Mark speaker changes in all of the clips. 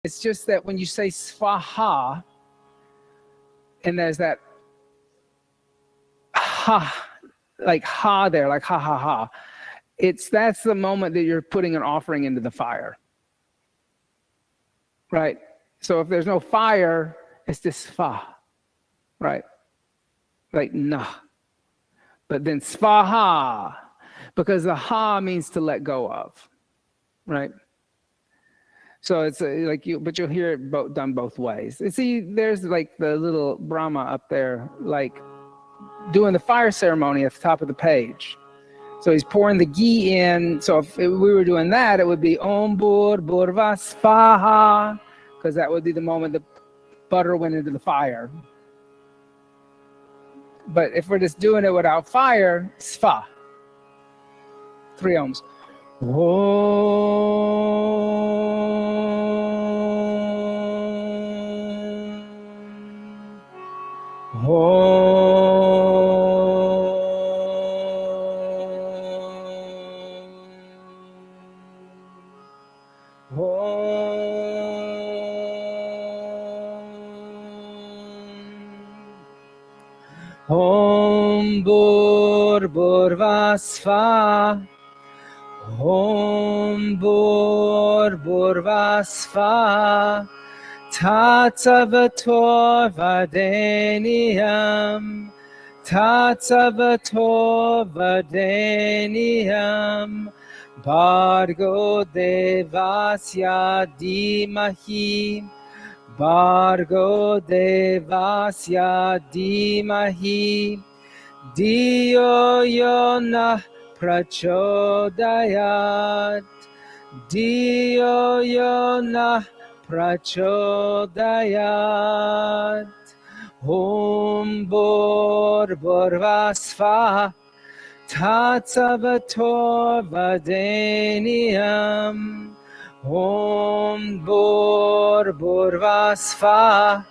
Speaker 1: It's just that when you say svaha, and there's that ha, like ha there, like ha ha ha. That's the moment that you're putting an offering into the fire. Right? So if there's no fire, it's just sva. Right? Like nah. But then svaha, because the ha means to let go of. Right? So it's like but you'll hear it done both ways. And see, there's like the little Brahma up there, like doing the fire ceremony at the top of the page. So he's pouring the ghee in. So if we were doing that, it would be Om Bur Burva Svaha, because that would be the moment the butter went into the fire. But if we're just doing it without fire, Sva. 3 ohms. Om Bur Burva Sva. Om Bur Burva Sva. Tatsavator Vadeniyam. Tatsavator Vadeniyam. Bhargo Devasya Dimahi. Bhargo Devasya Dimahi. Diyo Yona Prachodayat. Diyo Yona Prachodayat. Om Bur Burva Sva. Tatsavator Vadeniyam. Om Bur Burva Sva.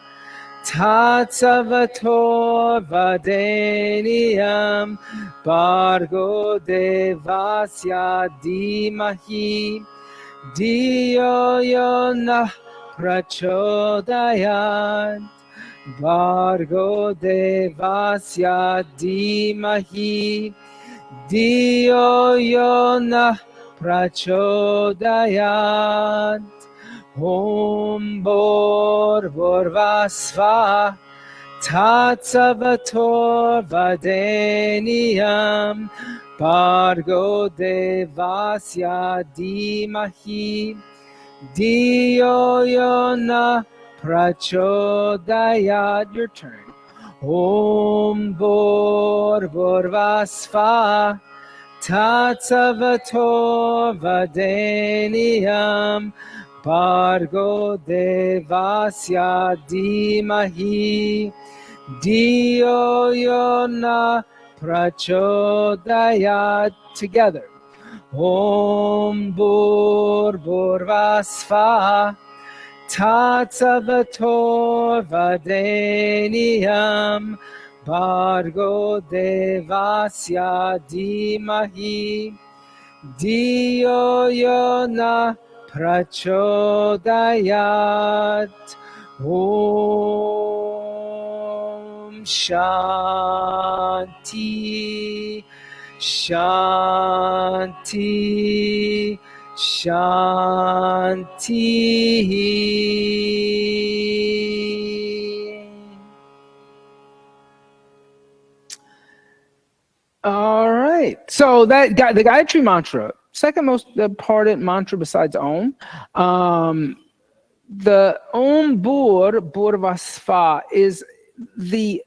Speaker 1: Tatsavator Vadeniyam. Bhargo Devasya Dimahi. Diyo Yona Prachodayat. Bhargo Devasya Dimahi. Diyo Yona Prachodayat. Om Bur Burva Sva. Tatsavator Vadeniyam. Bhargo Devasya Dimahi. Diyo Yona Prachodayat. Your turn. Om Bur Burva Sva. Tatsavator Vadeniyam. Bhargo Devasya Dimahi. Diyo Yona Prachodayat. Together. Om Bur Burva Sva. Tatsavator Vadeniyam. Bhargo Devasya Dimahi. Diyo Yona Prachodayat. Om Shanti. Shanti. Shanti. All right. So that the Gayatri mantra, second most important mantra besides Om. The Om Bur Burva Sva is the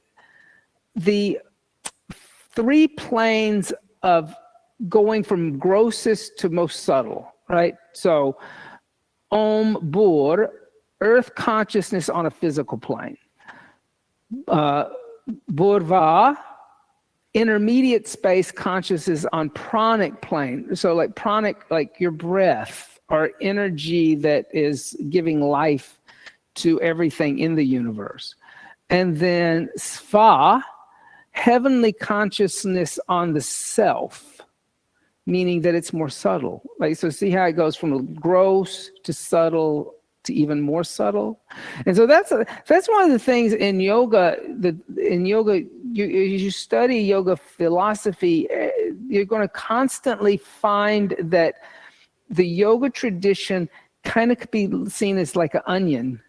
Speaker 1: 3 planes of going from grossest to most subtle, right? So Om Bur, earth consciousness on a physical plane. Burva, intermediate space consciousness on pranic plane. So like pranic, like your breath or energy that is giving life to everything in the universe. And then Sva, heavenly consciousness on the self, meaning that it's more subtle. Like, so see how it goes from gross to subtle to even more subtle. And so that's one of the things in yoga. You study yoga philosophy, you're going to constantly find that the yoga tradition kind of could be seen as like an onion,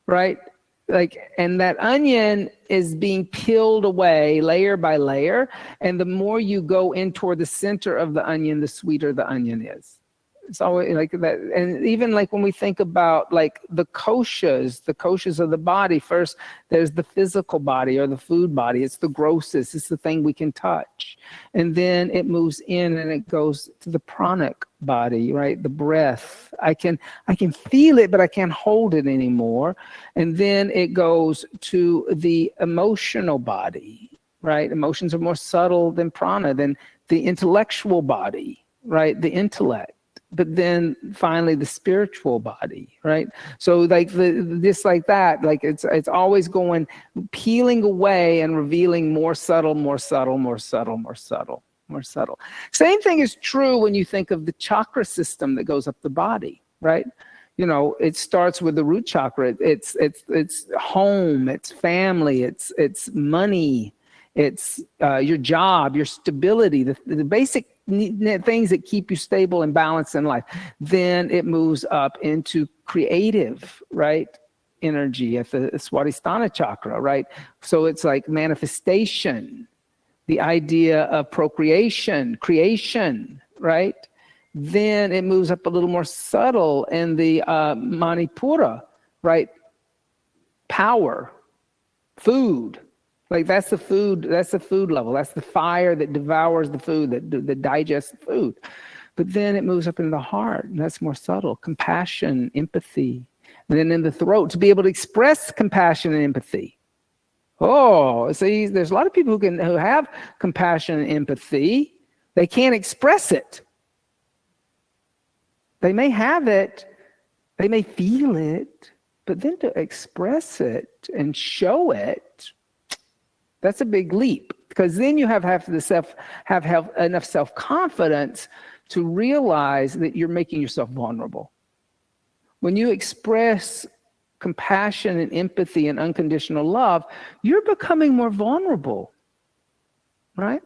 Speaker 1: right? And that onion is being peeled away layer by layer, and the more you go in toward the center of the onion, the sweeter the onion is. It's always like that. And even like when we think about like the koshas of the body, first there's the physical body or the food body. It's the grossest. It's the thing we can touch. And then it moves in and it goes to the pranic body, right? The breath. I can feel it, but I can't hold it anymore. And then it goes to the emotional body, right? Emotions are more subtle than prana, than the intellectual body, right? The intellect. But then finally the spiritual body, right? So like this like that, like it's always going, peeling away and revealing more subtle, more subtle, more subtle, more subtle, more subtle. Same thing is true when you think of the chakra system that goes up the body, right? You know, it starts with the root chakra. It's home, it's family, it's money, it's your job, your stability, the basic things that keep you stable and balanced in life. Then it moves up into creative, right? Energy at the Swadhisthana chakra, right? So it's like manifestation, the idea of procreation, creation, right? Then it moves up a little more subtle in the Manipura, right? Power, food. Like that's the food level. That's the fire that devours the food, that digests the food. But then it moves up into the heart, and that's more subtle. Compassion, empathy. And then in the throat, to be able to express compassion and empathy. Oh, see, there's a lot of people who have compassion and empathy. They can't express it. They may have it, they may feel it, but then to express it and show it, that's a big leap, because then you have enough self-confidence to realize that you're making yourself vulnerable. When you express compassion and empathy and unconditional love, you're becoming more vulnerable, right?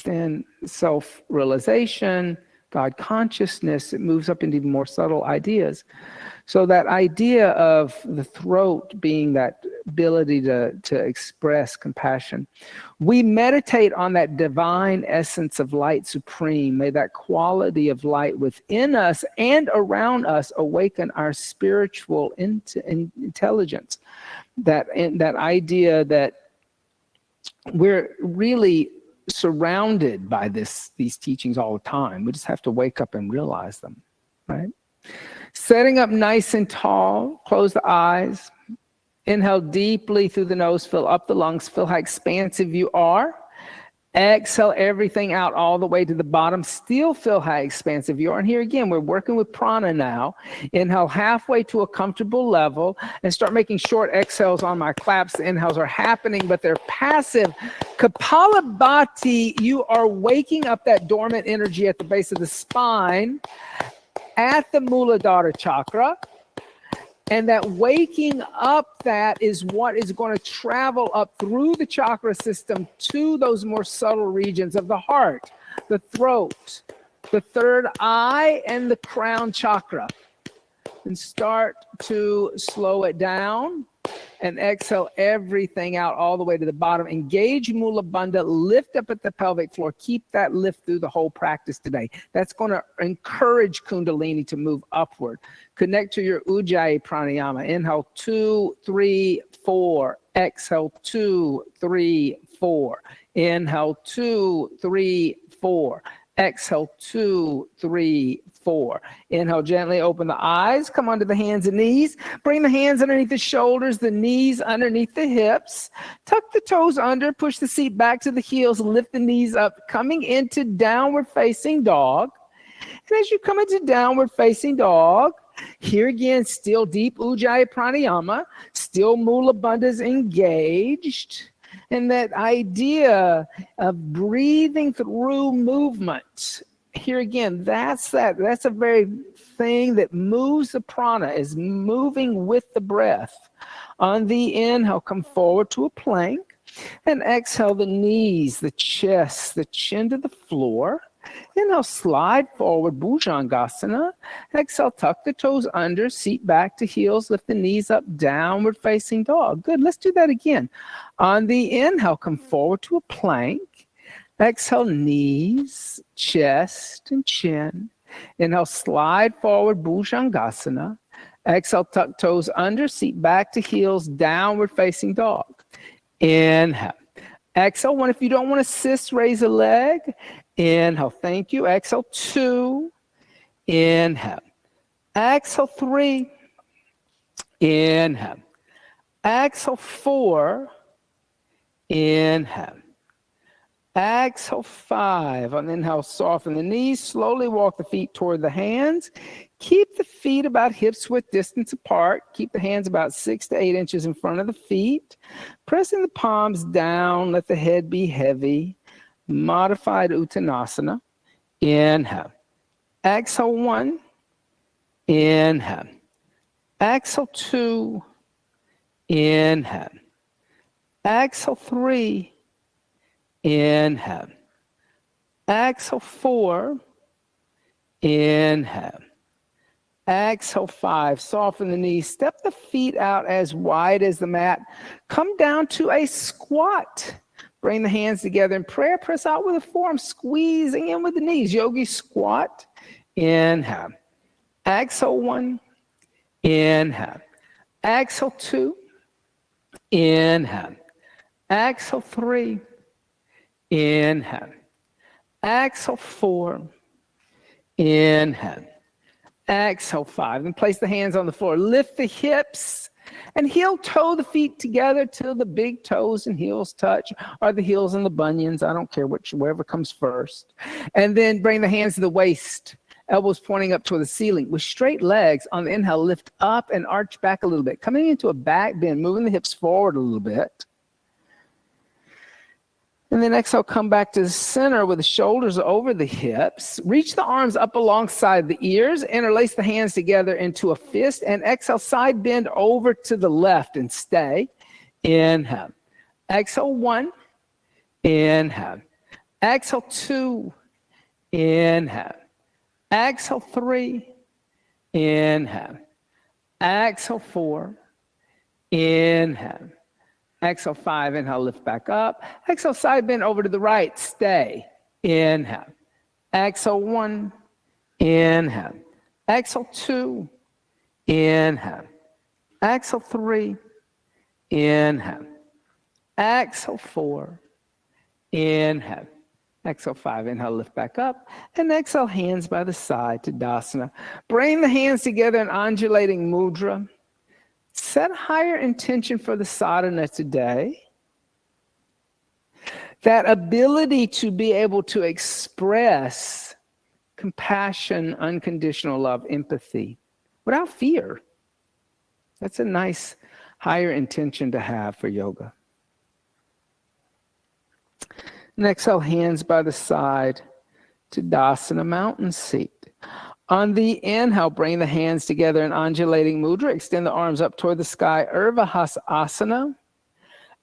Speaker 1: Then self-realization, God consciousness, it moves up into even more subtle ideas. So that idea of the throat being that ability to express compassion. We meditate on that divine essence of light supreme. May that quality of light within us and around us awaken our spiritual intelligence. That idea that we're really surrounded by these teachings all the time. We just have to wake up and realize them, right? Setting up nice and tall, close the eyes, inhale deeply through the nose, fill up the lungs, feel how expansive you are. Exhale everything out all the way to the bottom. Still feel how expansive you are. And here again, we're working with prana now. Inhale halfway to a comfortable level and start making short exhales on my claps. The inhales are happening, but they're passive. Kapalabhati, you are waking up that dormant energy at the base of the spine, at the Muladhara chakra. And that waking up, that is what is going to travel up through the chakra system to those more subtle regions of the heart, the throat, the third eye, and the crown chakra. And start to slow it down and exhale everything out all the way to the bottom. Engage Mula Bandha, lift up at the pelvic floor. Keep that lift through the whole practice today. That's going to encourage Kundalini to move upward. Connect to your Ujjayi pranayama. Inhale 2, 3, 4. Exhale 2, 3, 4. Inhale 2, 3, 4. Exhale 2, 3, 4. Inhale, gently open the eyes. Come onto the hands and knees. Bring the hands underneath the shoulders, the knees underneath the hips. Tuck the toes under. Push the seat back to the heels. Lift the knees up. Coming into downward facing dog. And as you come into downward facing dog, here again, still deep Ujjayi pranayama. Still Mula Bandha's engaged. And that idea of breathing through movement. here again, that's a very thing that moves the prana, is moving with the breath. On the inhale, come forward to a plank, and exhale the knees, the chest, the chin to the floor. Inhale, slide forward, Bhujangasana. Exhale, tuck the toes under, seat back to heels, lift the knees up, downward facing dog. Good, let's do that again. On the inhale, come forward to a plank. Exhale, knees, chest, and chin. Inhale, slide forward, Bhujangasana. Exhale, tuck toes under, seat back to heels, downward facing dog. Inhale. Exhale, one. If you don't want to assist, raise a leg. Inhale, thank you. Exhale, 2. Inhale. Exhale, 3. Inhale. Exhale, 4. Inhale. Exhale, 5. On the inhale, soften the knees. Slowly walk the feet toward the hands. Keep the feet about hips width distance apart. Keep the hands about 6 to 8 inches in front of the feet. Pressing the palms down. Let the head be heavy. Modified Uttanasana. Inhale. Exhale, 1. Inhale. Exhale, 2. Inhale. Exhale, 3. Inhale. Exhale, 4. Inhale. Exhale, 5. Soften the knees. Step the feet out as wide as the mat. Come down to a squat. Bring the hands together in prayer. Press out with the forearm, squeezing in with the knees. Yogi squat. Inhale. Exhale, 1. Inhale. Exhale, 2. Inhale. Exhale, 3. Inhale. Exhale, 4. Inhale. Exhale, 5. And place the hands on the floor. Lift the hips and heel toe the feet together till the big toes and heels touch, or the heels and the bunions. I don't care wherever comes first. And then bring the hands to the waist, elbows pointing up toward the ceiling. With straight legs, on the inhale, lift up and arch back a little bit. Coming into a back bend, moving the hips forward a little bit. And then exhale, come back to the center with the shoulders over the hips. Reach the arms up alongside the ears. Interlace the hands together into a fist. And exhale, side bend over to the left and stay. Inhale. Exhale, 1. Inhale. Exhale, 2. Inhale. Exhale, 3. Inhale. Exhale, 4. Inhale. Exhale, 5. Inhale, lift back up. Exhale, side bend over to the right. Stay. Inhale. Exhale, 1. Inhale. Exhale, 2. Inhale. Exhale, 3. Inhale. Exhale, 4. Inhale. Exhale, 5. Inhale, lift back up. And exhale, hands by the side to Dasana. Bring the hands together in undulating mudra. Set higher intention for the sadhana today. That ability to be able to express compassion, unconditional love, empathy, without fear. That's a nice higher intention to have for yoga. And exhale, hands by the side to Dasana, mountain seat. On the inhale, bring the hands together in undulating mudra. Extend the arms up toward the sky, Urvahasana.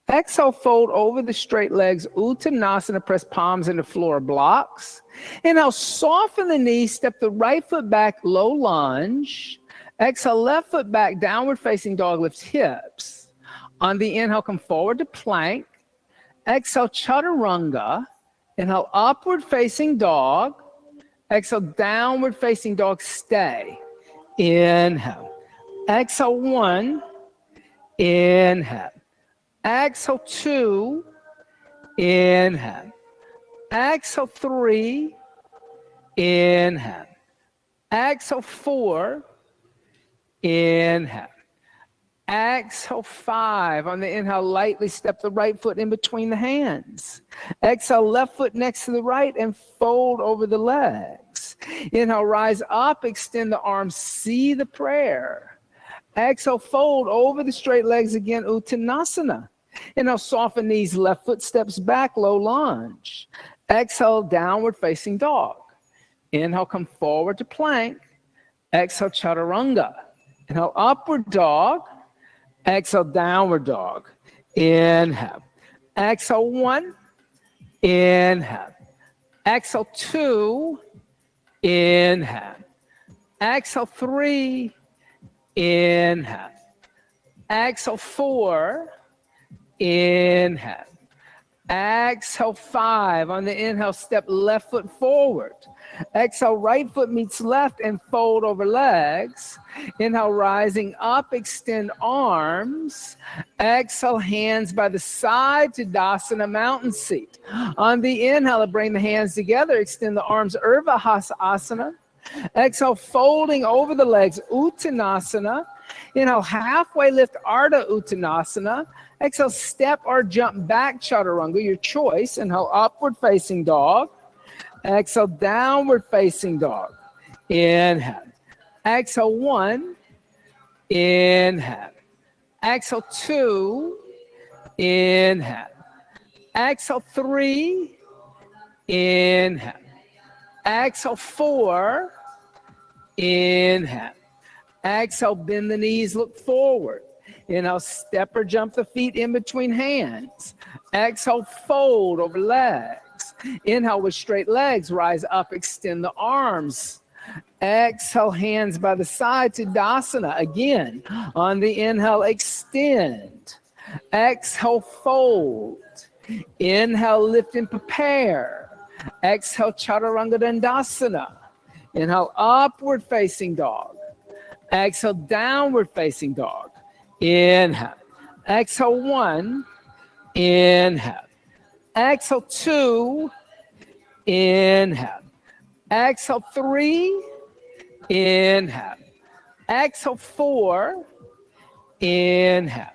Speaker 1: Exhale, fold over the straight legs, Uttanasana. Press palms into floor blocks. Inhale, soften the knees. Step the right foot back, low lunge. Exhale, left foot back, downward facing dog, lifts hips. On the inhale, come forward to plank. Exhale, chaturanga. Inhale, upward facing dog. Exhale, downward facing dog, stay. Inhale. Exhale, 1. Inhale. Exhale, 2. Inhale. Exhale, 3. Inhale. Exhale, 4. Inhale. Exhale, 5. On the inhale, lightly step the right foot in between the hands. Exhale, left foot next to the right and fold over the legs. Inhale, rise up, extend the arms, see the prayer. Exhale, fold over the straight legs again, Uttanasana. Inhale, soften knees, left foot steps back, low lunge. Exhale, downward facing dog. Inhale, come forward to plank. Exhale, chaturanga. Inhale, upward dog. Exhale, downward dog. Inhale. Exhale, 1. Inhale. Exhale, 2. Inhale. Exhale, 3. Inhale. Exhale, 4. Inhale. Exhale, 5. On the inhale, step left foot forward. Exhale, right foot meets left and fold over legs. Inhale, rising up, extend arms. Exhale, hands by the side to Dasana, mountain seat. On the inhale, bring the hands together, extend the arms, Urdhva. Exhale, folding over the legs, Uttanasana. Inhale, halfway lift, Ardha Uttanasana. Exhale, step or jump back, Chaturanga, your choice. Inhale, upward facing dog. Exhale, downward facing dog. Inhale. Exhale, 1. Inhale. Exhale, 2. Inhale. Exhale, 3. Inhale. Exhale, 4. Inhale. Exhale, bend the knees, look forward. Inhale, step or jump the feet in between hands. Exhale, fold over legs. Inhale, with straight legs, rise up, extend the arms. Exhale, hands by the side to Dasana. Again, on the inhale, extend. Exhale, fold. Inhale, lift and prepare. Exhale, Chaturanga Dandasana. Inhale, upward facing dog. Exhale, downward facing dog. Inhale. Exhale, 1. Inhale. Exhale, 2. Inhale. Exhale, 3. Inhale. Exhale, 4. Inhale.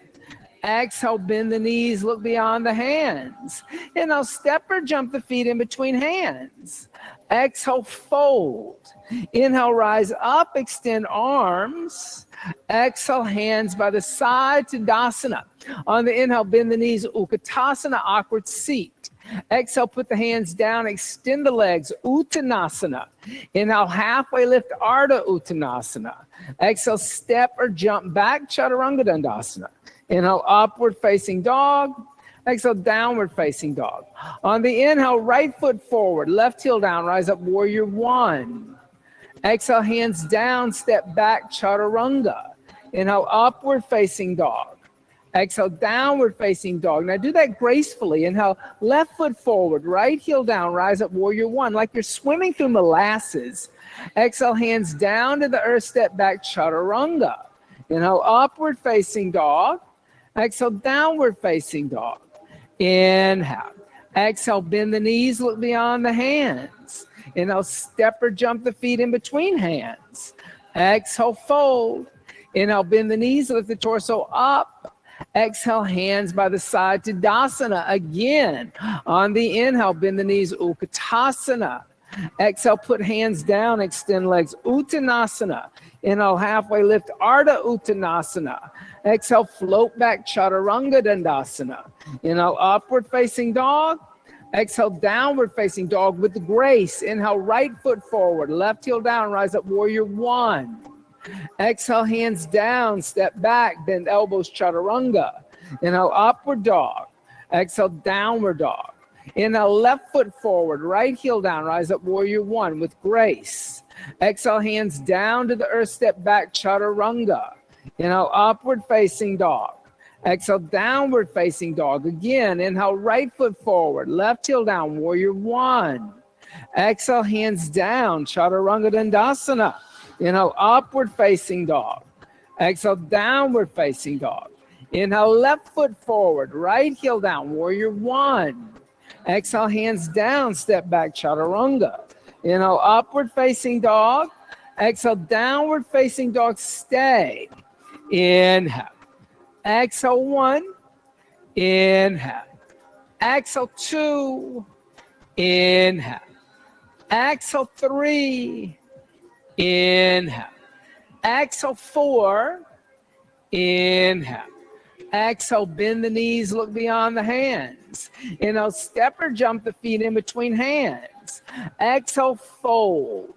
Speaker 1: Exhale, bend the knees, look beyond the hands. Inhale, step or jump the feet in between hands. Exhale, fold. Inhale, rise up, extend arms. Exhale, hands by the side to Dasana. On the inhale, bend the knees, Utkatasana, awkward seat. Exhale, put the hands down, extend the legs, Uttanasana. Inhale, halfway lift, Ardha Uttanasana. Exhale, step or jump back, Chaturanga Dandasana. Inhale, upward facing dog. Exhale, downward facing dog. On the inhale, right foot forward, left heel down, rise up, warrior 1. Exhale, hands down, step back, chaturanga. Inhale, upward facing dog. Exhale, downward facing dog. Now do that gracefully. Inhale, left foot forward, right heel down, rise up, warrior 1, like you're swimming through molasses. Exhale, hands down to the earth, step back, chaturanga. Inhale, upward facing dog. Exhale, downward facing dog. Inhale. Exhale, bend the knees, look beyond the hands. Inhale, step or jump the feet in between hands. Exhale, fold. Inhale, bend the knees, lift the torso up. Exhale, hands by the side to Dasana. Again, on the inhale, bend the knees, Utkatasana. Exhale, put hands down, extend legs, Uttanasana. Inhale, halfway lift, Ardha Uttanasana. Exhale, float back, Chaturanga Dandasana. Inhale, upward facing dog. Exhale, downward facing dog with the grace. Inhale, right foot forward, left heel down, rise up, warrior 1. Exhale, hands down, step back, bend elbows, Chaturanga. Inhale, upward dog. Exhale, downward dog. Inhale, left foot forward, right heel down, rise up, warrior 1 with grace. Exhale, hands down to the earth, step back, Chaturanga. Inhale, upward facing dog. Exhale, downward facing dog. Again, inhale, right foot forward, left heel down, warrior 1. Exhale, hands down, Chaturanga Dandasana. Inhale, upward facing dog. Exhale, downward facing dog. Inhale, left foot forward, right heel down, warrior 1. Exhale, hands down, step back, Chaturanga. Inhale, upward facing dog. Exhale, downward facing dog, stay. Inhale. Exhale, 1. Inhale. Exhale, 2. Inhale. Exhale, 3. Inhale. Exhale, 4. Inhale. Exhale, bend the knees, look beyond the hands. Inhale, step or jump the feet in between hands. Exhale, fold.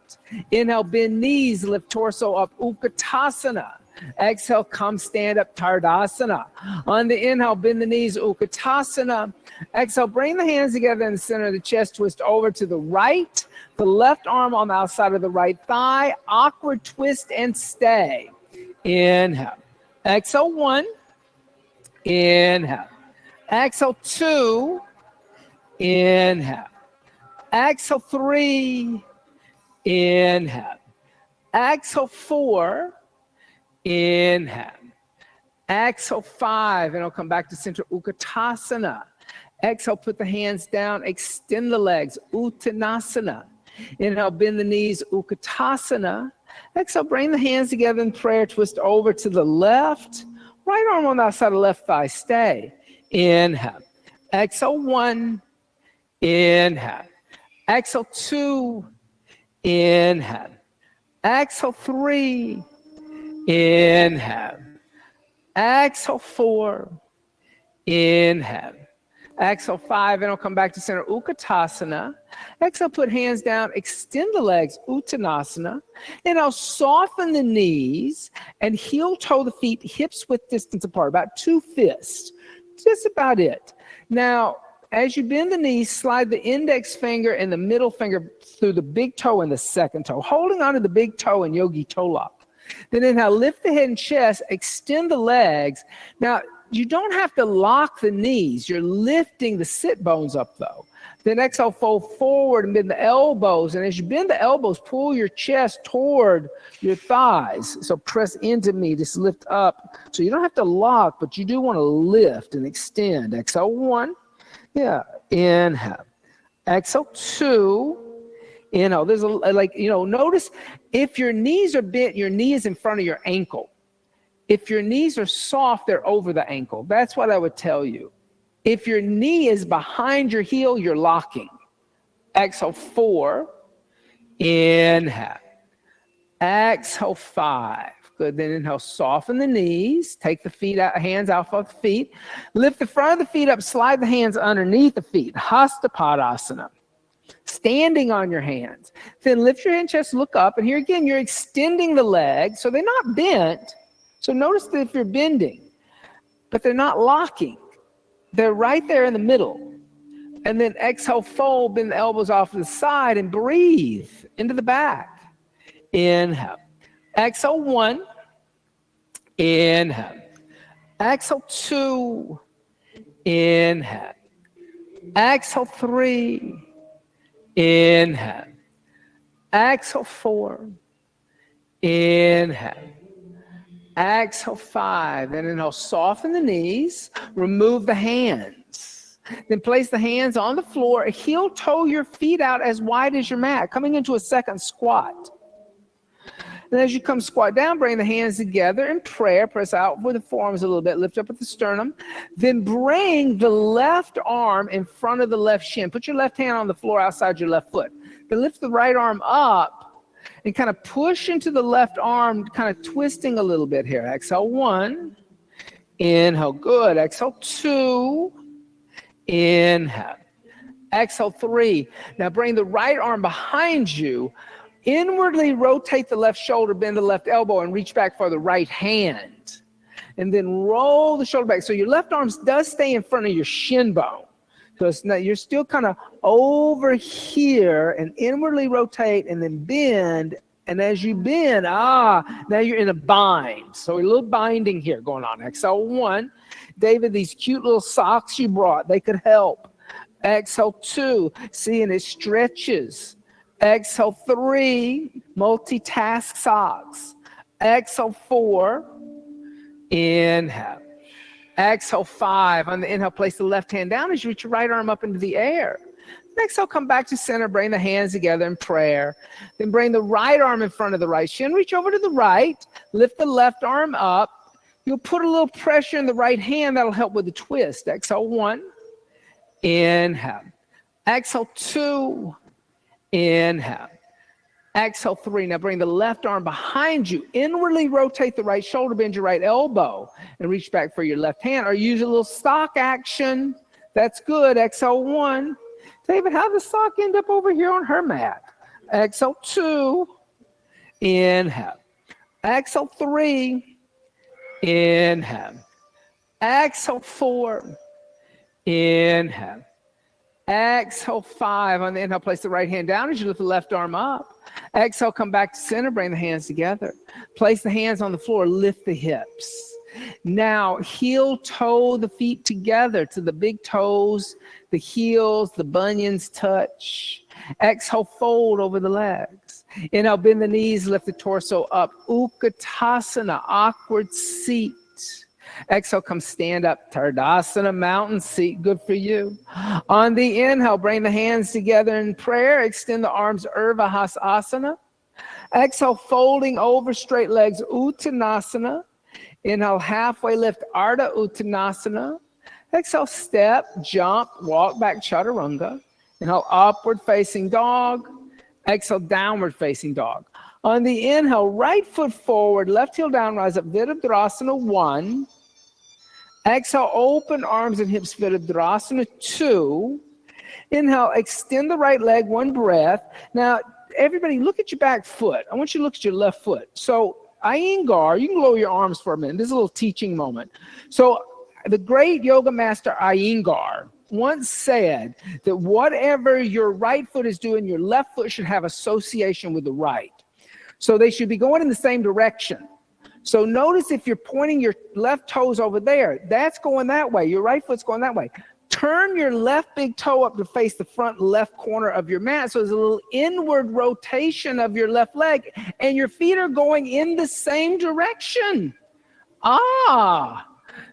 Speaker 1: Inhale, bend knees, lift torso up, Utkatasana. Exhale, come stand up, Tardasana. On the inhale, bend the knees, Utkatasana. Exhale, bring the hands together in the center of the chest, twist over to the right. The left arm on the outside of the right thigh, awkward twist and stay. Inhale. Exhale, 1. Inhale. Exhale, 2. Inhale. Exhale, 3. Inhale. Exhale, 4. Inhale. Exhale, 5. And I'll come back to center Utkatasana. Exhale, put the hands down, extend the legs, Uttanasana. Inhale, bend the knees, Utkatasana. Exhale, bring the hands together in prayer, twist over to the left. Right arm on the outside of the left thigh, stay. Inhale. Exhale, 1. Inhale. Exhale, 2. Inhale. Exhale, 3. Inhale. Exhale, 4. Inhale. Exhale, 5, and I'll come back to center Utkatasana. Exhale, put hands down, extend the legs, Uttanasana. And I'll soften the knees and heel toe the feet, hips width distance apart, about 2 fists. Just about it. Now, as you bend the knees, slide the index finger and the middle finger through the big toe and the second toe, holding onto the big toe in yogi toe lock. Then inhale, lift the head and chest, extend the legs. Now, you don't have to lock the knees. You're lifting the sit bones up, though. Then exhale, fold forward and bend the elbows. And as you bend the elbows, pull your chest toward your thighs. So press into me, just lift up. So you don't have to lock, but you do want to lift and extend. Exhale, 1. Yeah, inhale. Exhale, 2. Inhale. There's notice if your knees are bent, your knee is in front of your ankle. If your knees are soft, they're over the ankle. That's what I would tell you. If your knee is behind your heel, you're locking. Exhale, 4. Inhale. Exhale, 5. Good. Then inhale, soften the knees. Take the feet out, hands off of the feet. Lift the front of the feet up, slide the hands underneath the feet. Hasta Padasana. Standing on your hands. Then lift your hand, chest, look up. And here again, you're extending the legs. So they're not bent. So notice that if you're bending, but they're not locking. They're right there in the middle. And then exhale, fold, bend the elbows off to the side and breathe into the back. Inhale. Exhale, 1. Inhale. Exhale, 2. Inhale. Exhale, 3. Inhale. Exhale, 4. Inhale. Exhale, 5. Then inhale, soften the knees, remove the hands. Then place the hands on the floor, heel toe your feet out as wide as your mat, coming into a second squat. And as you come squat down, bring the hands together in prayer, press out with the forearms a little bit, lift up at the sternum. Then bring the left arm in front of the left shin. Put your left hand on the floor outside your left foot. Then lift the right arm up and kind of push into the left arm, kind of twisting a little bit here. Exhale, 1. Inhale, good. Exhale, 2. Inhale. Exhale, 3. Now bring the right arm behind you. Inwardly rotate the left shoulder, bend the left elbow, and reach back for the right hand. And then roll the shoulder back. So your left arm does stay in front of your shin bone. So it's not, you're still kind of over here and inwardly rotate and then bend. And as you bend, now you're in a bind. So a little binding here going on. Exhale, 1. David, these cute little socks you brought, they could help. Exhale, 2. See, and it stretches. Exhale, 3. Multitask socks. Exhale, 4. Inhale. Exhale, 5. On the inhale, place the left hand down as you reach your right arm up into the air. Exhale, come back to center. Bring the hands together in prayer. Then bring the right arm in front of the right shin. Reach over to the right. Lift the left arm up. You'll put a little pressure in the right hand. That'll help with the twist. Exhale, 1. Inhale. Exhale, 2. Inhale. Exhale, 3. Now bring the left arm behind you. Inwardly rotate the right shoulder, bend your right elbow, and reach back for your left hand. Or use a little sock action. That's good. Exhale, 1. David, how did the sock end up over here on her mat? Exhale, 2. Inhale. Exhale, 3. Inhale. Exhale, 4. Inhale. Exhale, 5. On the inhale, place the right hand down as you lift the left arm up. Exhale, come back to center, bring the hands together. Place the hands on the floor, lift the hips. Now, heel toe the feet together to the big toes, the heels, the bunions touch. Exhale, fold over the legs. Inhale, bend the knees, lift the torso up. Utkatasana, awkward seat. Exhale, come stand up. Tardasana, mountain seat. Good for you. On the inhale, bring the hands together in prayer. Extend the arms, Urdhva Hasana. Exhale, folding over straight legs, Uttanasana. Inhale, halfway lift, Ardha Uttanasana. Exhale, step, jump, walk back, Chaturanga. Inhale, upward facing dog. Exhale, downward facing dog. On the inhale, right foot forward, left heel down, rise up, Virabhadrasana, 1. Exhale, open arms and hips, Virabhadrasana, 2. Inhale, extend the right leg, 1 breath. Now, everybody, look at your back foot. I want you to look at your left foot. So, Iyengar, you can lower your arms for a minute. This is a little teaching moment. So, the great yoga master Iyengar once said that whatever your right foot is doing, your left foot should have association with the right. So they should be going in the same direction. So notice if you're pointing your left toes over there, that's going that way. Your right foot's going that way. Turn your left big toe up to face the front left corner of your mat. So there's a little inward rotation of your left leg, and your feet are going in the same direction.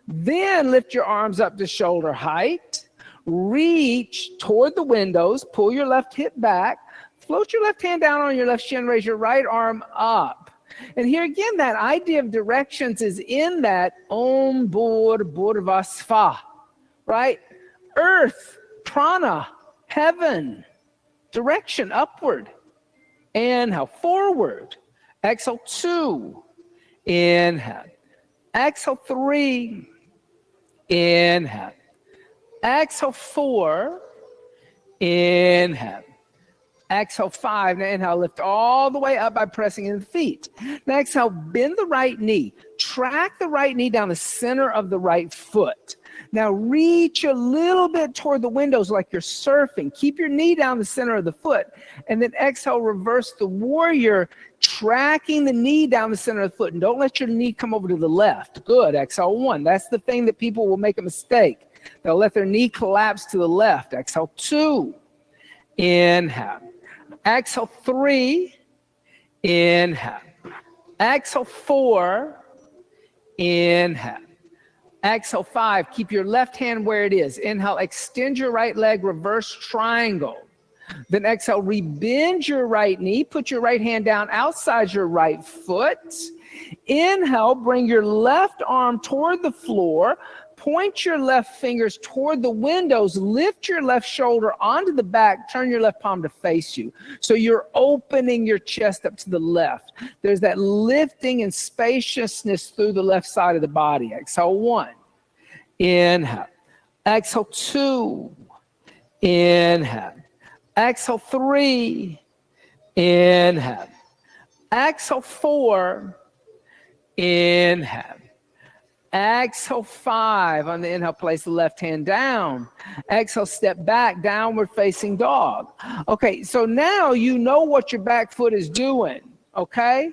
Speaker 1: Then lift your arms up to shoulder height. Reach toward the windows. Pull your left hip back. Float your left hand down on your left shin. Raise your right arm up. And here again, that idea of directions is in that Om Bhur Bhurva Sva, right? Earth, prana, heaven, direction upward. Inhale, forward. Exhale, 2. Inhale. Exhale, 3. Inhale. Exhale, 4. Inhale. Exhale, 5. Now inhale, lift all the way up by pressing in the feet. Now exhale, bend the right knee. Track the right knee down the center of the right foot. Now reach a little bit toward the windows like you're surfing. Keep your knee down the center of the foot. And then exhale, reverse the warrior, tracking the knee down the center of the foot. And don't let your knee come over to the left. Good. Exhale, 1. That's the thing that people will make a mistake. They'll let their knee collapse to the left. Exhale, 2. Inhale. Exhale, 3. Inhale. Exhale, 4. Inhale. Exhale, 5. Keep your left hand where it is. Inhale, extend your right leg, reverse triangle. Then exhale, rebend your right knee. Put your right hand down outside your right foot. Inhale, bring your left arm toward the floor. Point your left fingers toward the windows. Lift your left shoulder onto the back. Turn your left palm to face you. So you're opening your chest up to the left. There's that lifting and spaciousness through the left side of the body. Exhale, 1. Inhale. Exhale, 2. Inhale. Exhale, 3. Inhale. Exhale, 4. Inhale. Exhale, 5. On the inhale, place the left hand down. Exhale, step back, downward facing dog. Okay, so now you know what your back foot is doing, okay?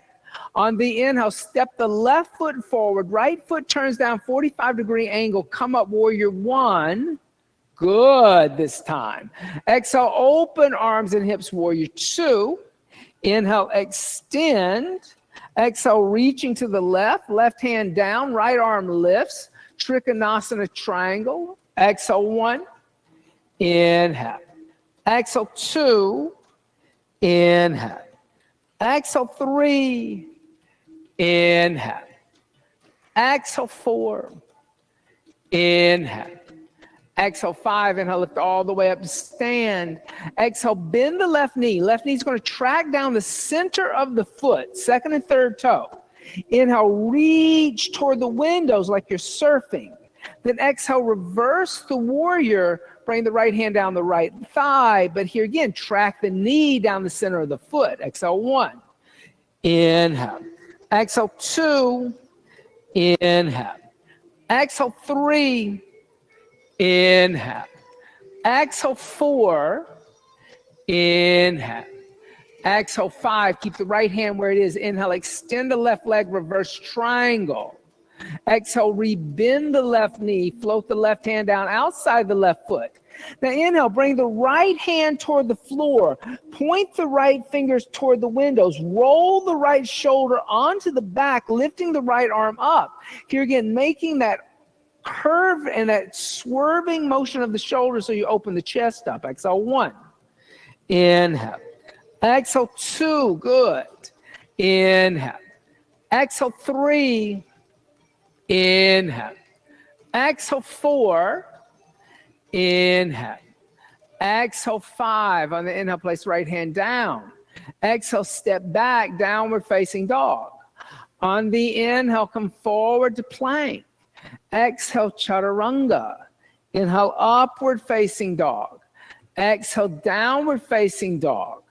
Speaker 1: On the inhale, step the left foot forward. Right foot turns down, 45-degree angle. Come up, warrior 1. Good this time. Exhale, open arms and hips, warrior 2. Inhale, extend. Exhale, reaching to the left, left hand down, right arm lifts, Trikonasana triangle. Exhale, 1. Inhale. Exhale, 2. Inhale. Exhale, 3. Inhale. Exhale, 4. Inhale. Exhale, 5. Inhale, lift all the way up to stand. Exhale, bend the left knee. Left knee is going to track down the center of the foot, second and third toe. Inhale, reach toward the windows like you're surfing. Then exhale, reverse the warrior. Bring the right hand down the right thigh. But here again, track the knee down the center of the foot. Exhale, 1. Inhale. Exhale, 2. Inhale. Exhale, 3. Inhale. Exhale, 4. Inhale. Exhale, 5. Keep the right hand where it is. Inhale, extend the left leg, reverse triangle. Exhale, rebend the left knee, float the left hand down outside the left foot. Now inhale, bring the right hand toward the floor. Point the right fingers toward the windows. Roll the right shoulder onto the back, lifting the right arm up. Here again, making that curve and that swerving motion of the shoulder so you open the chest up. Exhale, 1. Inhale. Exhale, 2. Good. Inhale. Exhale, 3. Inhale. Exhale, 4. Inhale. Exhale, 5. On the inhale, place right hand down. Exhale, step back, downward facing dog. On the inhale, come forward to plank. Exhale, chaturanga. Inhale, upward facing dog. Exhale, downward facing dog.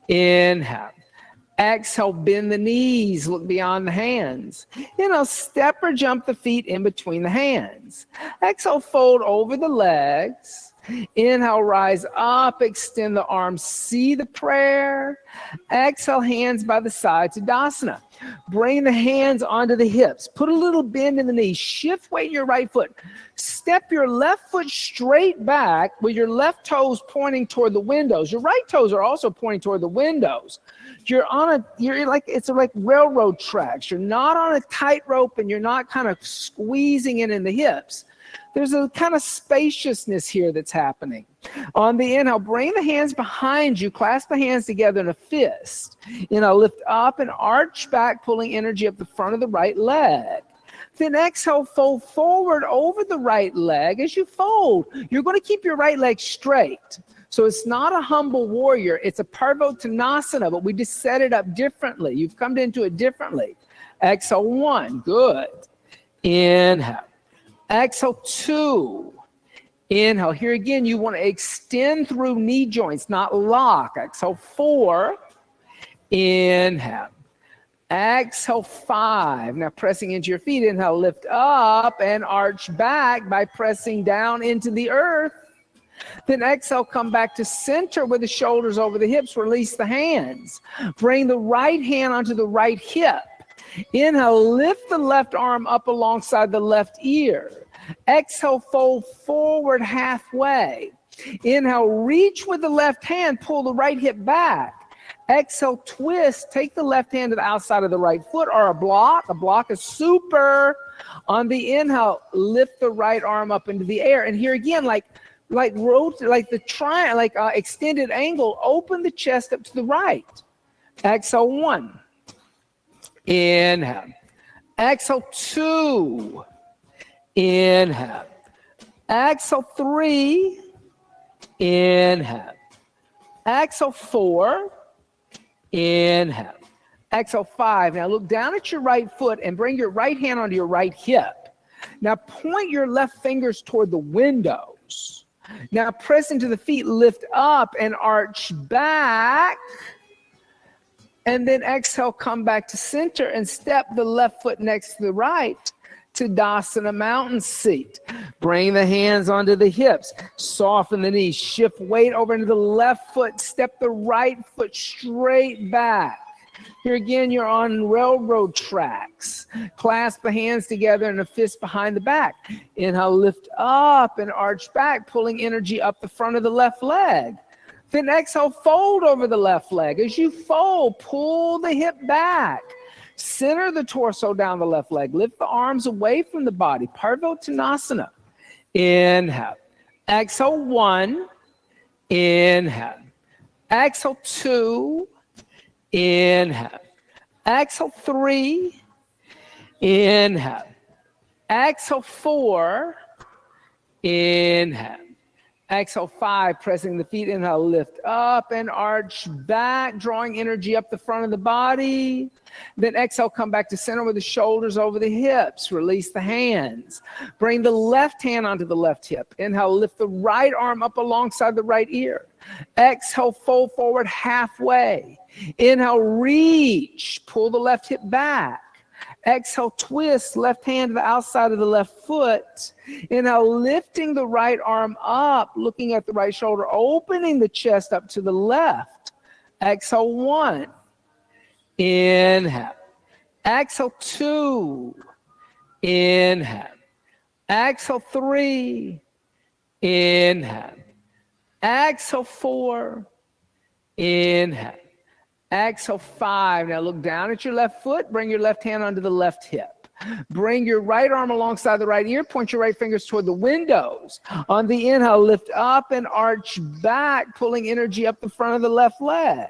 Speaker 1: Inhale. Exhale, bend the knees, look beyond the hands. Inhale, step or jump the feet in between the hands. Exhale, fold over the legs. Inhale, rise up, extend the arms, see the prayer. Exhale, hands by the side to Tadasana. Bring the hands onto the hips. Put a little bend in the knees. Shift weight in your right foot. Step your left foot straight back with your left toes pointing toward the windows. Your right toes are also pointing toward the windows. It's like railroad tracks. You're not on a tightrope and you're not kind of squeezing in the hips. There's a kind of spaciousness here that's happening. On the inhale, bring the hands behind you, clasp the hands together in a fist. Lift up and arch back, pulling energy up the front of the right leg. Then exhale, fold forward over the right leg. As you fold, you're going to keep your right leg straight. So it's not a humble warrior, it's a Parvottanasana, but we just set it up differently. You've come into it differently. Exhale, 1, good. Inhale. Exhale, 2. Inhale. Here again, you want to extend through knee joints, not lock. Exhale, 4. Inhale. Exhale, 5. Now pressing into your feet. Inhale, lift up and arch back by pressing down into the earth. Then exhale, come back to center with the shoulders over the hips. Release the hands. Bring the right hand onto the right hip. Inhale, lift the left arm up alongside the left ear. Exhale, fold forward halfway. Inhale, reach with the left hand, pull the right hip back. Exhale, twist, take the left hand to the outside of the right foot or a block. A block is super. On the inhale, lift the right arm up into the air. And here again, like extended angle, open the chest up to the right. Exhale, 1. Inhale. Exhale, 2. Inhale. Exhale, 3. Inhale. Exhale, 4. Inhale. Exhale, 5. Now look down at your right foot and bring your right hand onto your right hip. Now point your left fingers toward the windows. Now press into the feet, lift up and arch back. And then exhale, come back to center and step the left foot next to the right to Tadasana mountain seat. Bring the hands onto the hips, soften the knees, shift weight over into the left foot, step the right foot straight back. Here again, you're on railroad tracks. Clasp the hands together in a fist behind the back. Inhale, lift up and arch back, pulling energy up the front of the left leg. Then exhale, fold over the left leg. As you fold, pull the hip back. Center the torso down the left leg. Lift the arms away from the body. Parvottanasana. Inhale. Exhale, 1. Inhale. Exhale, 2. Inhale. Exhale, 3. Inhale. Exhale, 4. Inhale. Exhale, 5, pressing the feet. Inhale, lift up and arch back, drawing energy up the front of the body. Then exhale, come back to center with the shoulders over the hips. Release the hands. Bring the left hand onto the left hip. Inhale, lift the right arm up alongside the right ear. Exhale, fold forward halfway. Inhale, reach. Pull the left hip back. Exhale, twist left hand to the outside of the left foot. Inhale, lifting the right arm up, looking at the right shoulder, opening the chest up to the left. Exhale, 1. Inhale. Exhale, 2. Inhale. Exhale, 3. Inhale. Exhale, 4. Inhale. Exhale, 5. Now look down at your left foot. Bring your left hand onto the left hip. Bring your right arm alongside the right ear. Point your right fingers toward the windows. On the inhale, lift up and arch back, pulling energy up the front of the left leg.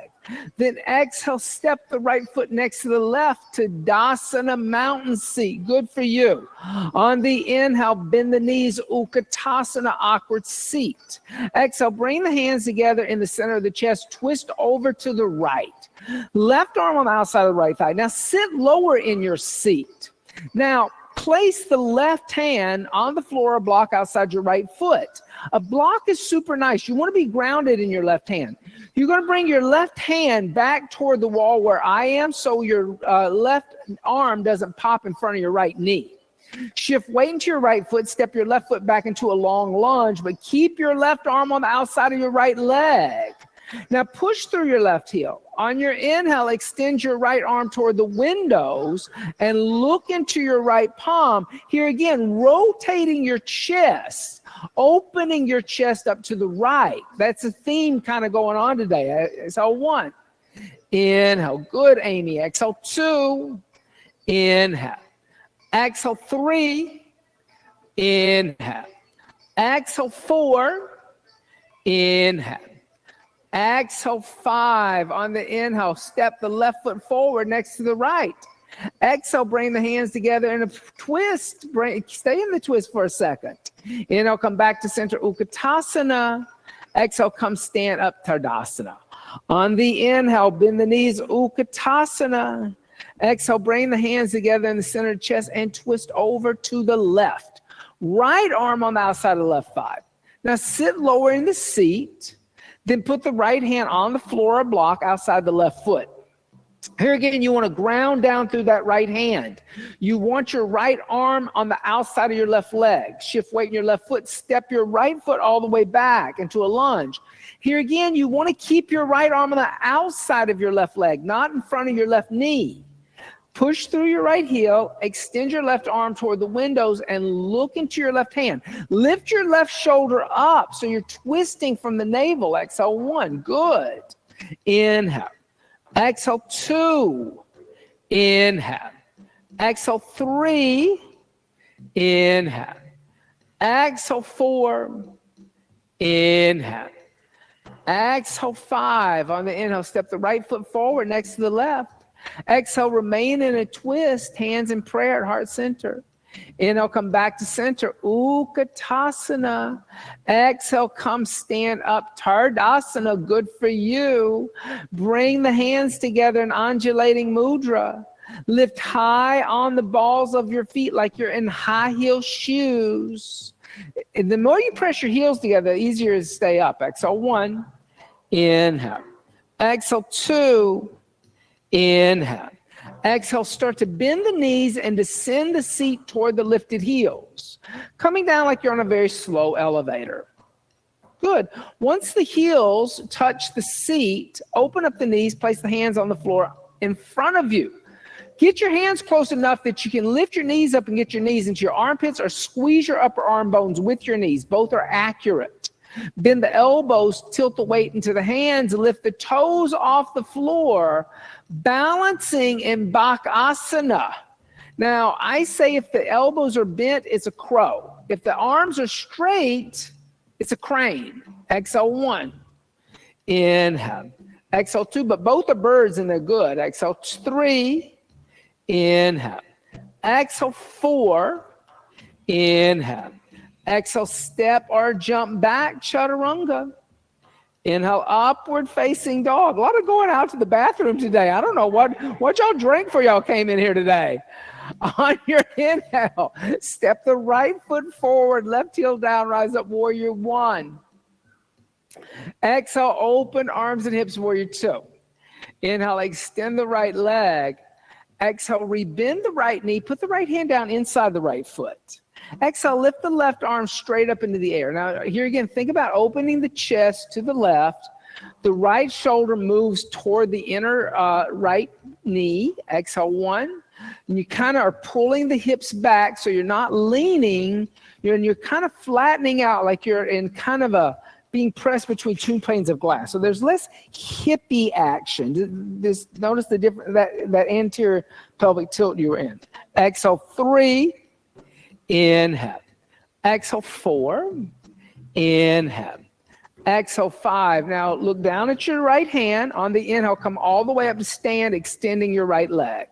Speaker 1: Then exhale, step the right foot next to the left to Dasana, mountain seat. Good for you. On the inhale, bend the knees, Utkatasana, awkward seat. Exhale, bring the hands together in the center of the chest. Twist over to the right. Left arm on the outside of the right thigh. Now sit lower in your seat. Now, place the left hand on the floor or block outside your right foot. A block is super nice. You want to be grounded in your left hand. You're going to bring your left hand back toward the wall where I am so your left arm doesn't pop in front of your right knee. Shift weight into your right foot. Step your left foot back into a long lunge, but keep your left arm on the outside of your right leg. Now push through your left heel. On your inhale, extend your right arm toward the windows and look into your right palm. Here again, rotating your chest, opening your chest up to the right. That's a theme kind of going on today. Exhale, 1. Inhale. Good, Amy. Exhale, 2. Inhale. Exhale, 3. Inhale. Exhale, 4. Inhale. Exhale, 5. On the inhale, step the left foot forward next to the right. Exhale, bring the hands together in a twist. Stay in the twist for a second. Inhale, come back to center, Utkatasana. Exhale, come stand up, Tardasana. On the inhale, bend the knees, Utkatasana. Exhale, bring the hands together in the center of the chest and twist over to the left. Right arm on the outside of the left thigh. Now sit lower in the seat. Then put the right hand on the floor or block outside the left foot. Here again, you want to ground down through that right hand. You want your right arm on the outside of your left leg. Shift weight in your left foot. Step your right foot all the way back into a lunge. Here again, you want to keep your right arm on the outside of your left leg, not in front of your left knee. Push through your right heel, extend your left arm toward the windows and look into your left hand. Lift your left shoulder up so you're twisting from the navel. Exhale, 1. Good. Inhale. Exhale, 2. Inhale. Exhale, 3. Inhale. Exhale, 4. Inhale. Exhale, 5. On the inhale, step the right foot forward next to the left. Exhale, remain in a twist, hands in prayer at heart center. Inhale, come back to center, Utkatasana. Exhale, come stand up, Tardasana, good for you. Bring the hands together in undulating mudra. Lift high on the balls of your feet like you're in high heel shoes. And the more you press your heels together, the easier it is to stay up. Exhale, 1. Inhale. Exhale, 2. Inhale. Exhale, start to bend the knees and descend the seat toward the lifted heels. Coming down like you're on a very slow elevator. Good. Once the heels touch the seat, open up the knees, place the hands on the floor in front of you. Get your hands close enough that you can lift your knees up and get your knees into your armpits or squeeze your upper arm bones with your knees. Both are accurate. Bend the elbows, tilt the weight into the hands, lift the toes off the floor, balancing in Bakasana. Now, I say if the elbows are bent, it's a crow. If the arms are straight, it's a crane. Exhale, 1. Inhale. Exhale, 2, but both are birds and they're good. Exhale, 3. Inhale. Exhale, 4. Inhale. Exhale, step or jump back, chaturanga. Inhale, upward facing dog. A lot of going out to the bathroom today. I don't know what y'all drink for y'all came in here today. On your inhale, step the right foot forward, left heel down, rise up, warrior one. Exhale, open arms and hips, warrior two. Inhale, extend the right leg. Exhale, rebend the right knee, put the right hand down inside the right foot. Exhale, lift the left arm straight up into the air. Now, here again, think about opening the chest to the left. The right shoulder moves toward the inner right knee. Exhale, one. And you kind of are pulling the hips back so you're not leaning. You're kind of flattening out like you're in kind of a being pressed between two panes of glass. So there's less hippie action. Notice the difference, that anterior pelvic tilt you were in. Exhale, three. Inhale. Exhale, four. Inhale. Exhale, five. Now look down at your right hand. On the inhale, come all the way up to stand, extending your right leg.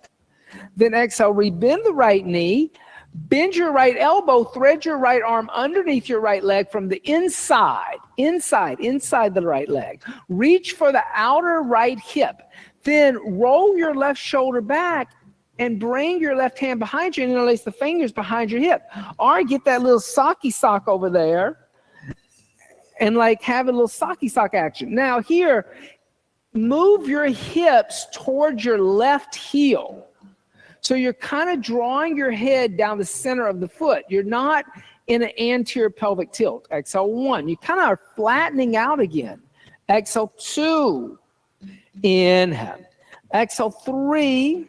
Speaker 1: Then exhale, rebend the right knee. Bend your right elbow, thread your right arm underneath your right leg from the inside the right leg. Reach for the outer right hip. Then roll your left shoulder back and bring your left hand behind you and interlace the fingers behind your hip. Or get that little socky sock over there and like have a little socky sock action. Now here, move your hips towards your left heel. So you're kind of drawing your head down the center of the foot. You're not in an anterior pelvic tilt. Exhale, one. You kind of are flattening out again. Exhale, two. Inhale. Exhale, three.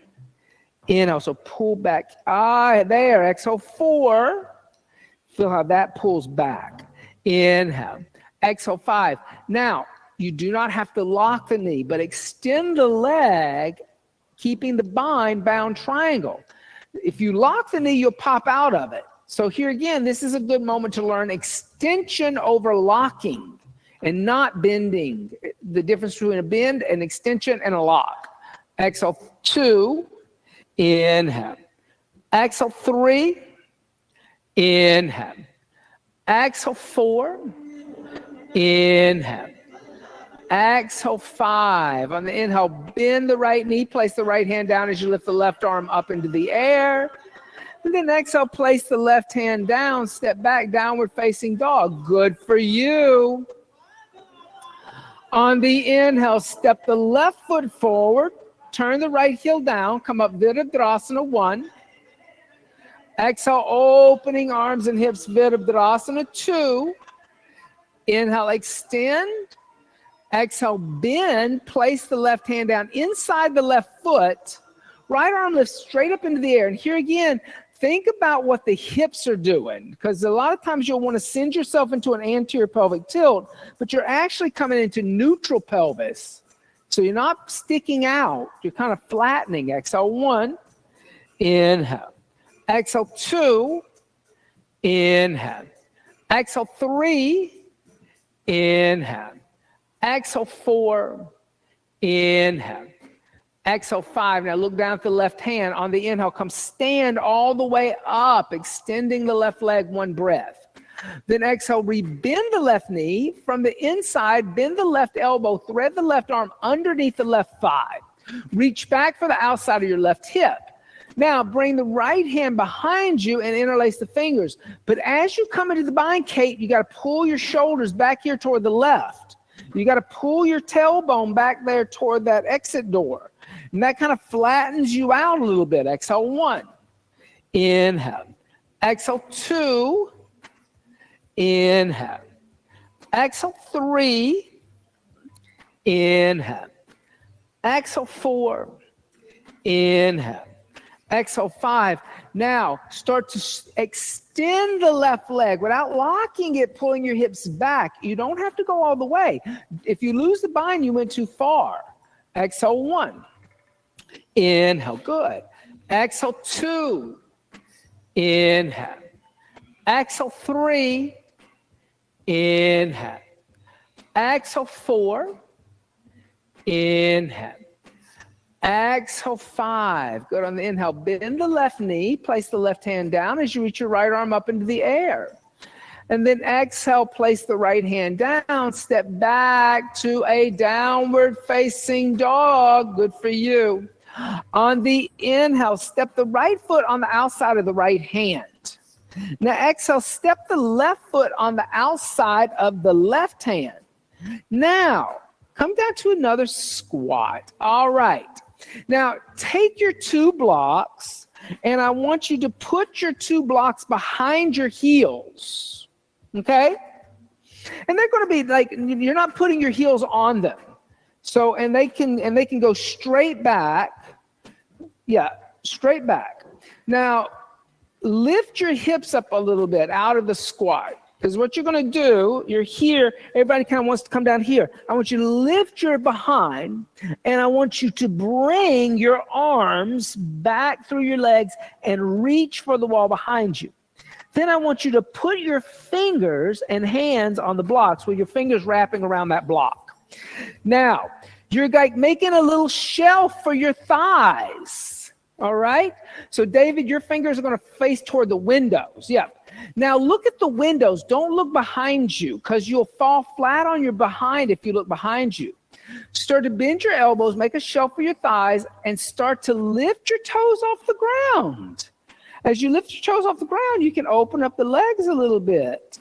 Speaker 1: Inhale, so pull back. There. Exhale, four. Feel how that pulls back. Inhale. Exhale, five. Now, you do not have to lock the knee, but extend the leg, keeping the bound triangle. If you lock the knee, you'll pop out of it. So here again, this is a good moment to learn extension over locking and not bending. The difference between a bend, an extension, and a lock. Exhale, two. Inhale. Exhale, three. Inhale. Exhale, four. Inhale. Exhale, five. On the inhale, bend the right knee, place the right hand down as you lift the left arm up into the air. And then exhale, place the left hand down, step back, downward facing dog. Good for you. On the inhale, step the left foot forward, turn the right heel down, come up Virabhadrasana, one. Exhale, opening arms and hips, Virabhadrasana, two. Inhale, extend. Exhale, bend, place the left hand down inside the left foot. Right arm lifts straight up into the air. And here again, think about what the hips are doing, because a lot of times you'll want to send yourself into an anterior pelvic tilt, but you're actually coming into neutral pelvis. So you're not sticking out. You're kind of flattening. Exhale, one. Inhale. Exhale, two. Inhale. Exhale, three. Inhale. Exhale, four. Inhale. Exhale, five. Now look down at the left hand. On the inhale, come stand all the way up, extending the left leg, one breath. Then exhale, rebend the left knee. From the inside, bend the left elbow, thread the left arm underneath the left thigh. Reach back for the outside of your left hip. Now bring the right hand behind you and interlace the fingers. But as you come into the bind, Kate, you got to pull your shoulders back here toward the left. You got to pull your tailbone back there toward that exit door. And that kind of flattens you out a little bit. Exhale, one. Inhale. Exhale, two. Inhale. Exhale, three. Inhale. Exhale, four. Inhale. Exhale, five. Now start to extend the left leg without locking it, pulling your hips back. You don't have to go all the way. If you lose the bind, you went too far. Exhale, one. Inhale, good. Exhale, two. Inhale. Exhale, three. Inhale. Exhale, four. Inhale. Exhale, five. Good. On the inhale, bend the left knee. Place the left hand down as you reach your right arm up into the air. And then exhale, place the right hand down, step back to a downward facing dog. Good for you. On the inhale, step the right foot on the outside of the right hand. Now exhale, step the left foot on the outside of the left hand. Now, come down to another squat. All right. Now, take your 2 blocks, and I want you to put your 2 blocks behind your heels. Okay? And they're going to be like, you're not putting your heels on them. So, and they can go straight back. Yeah, straight back. Now, lift your hips up a little bit out of the squat. Because what you're going to do, you're here, everybody kind of wants to come down here. I want you to lift your behind, and I want you to bring your arms back through your legs and reach for the wall behind you. Then I want you to put your fingers and hands on the blocks with your fingers wrapping around that block. Now, you're like making a little shelf for your thighs. All right? So, David, your fingers are going to face toward the windows. Yeah. Now, look at the windows. Don't look behind you, because you'll fall flat on your behind if you look behind you. Start to bend your elbows, make a shelf for your thighs, and start to lift your toes off the ground. As you lift your toes off the ground, you can open up the legs a little bit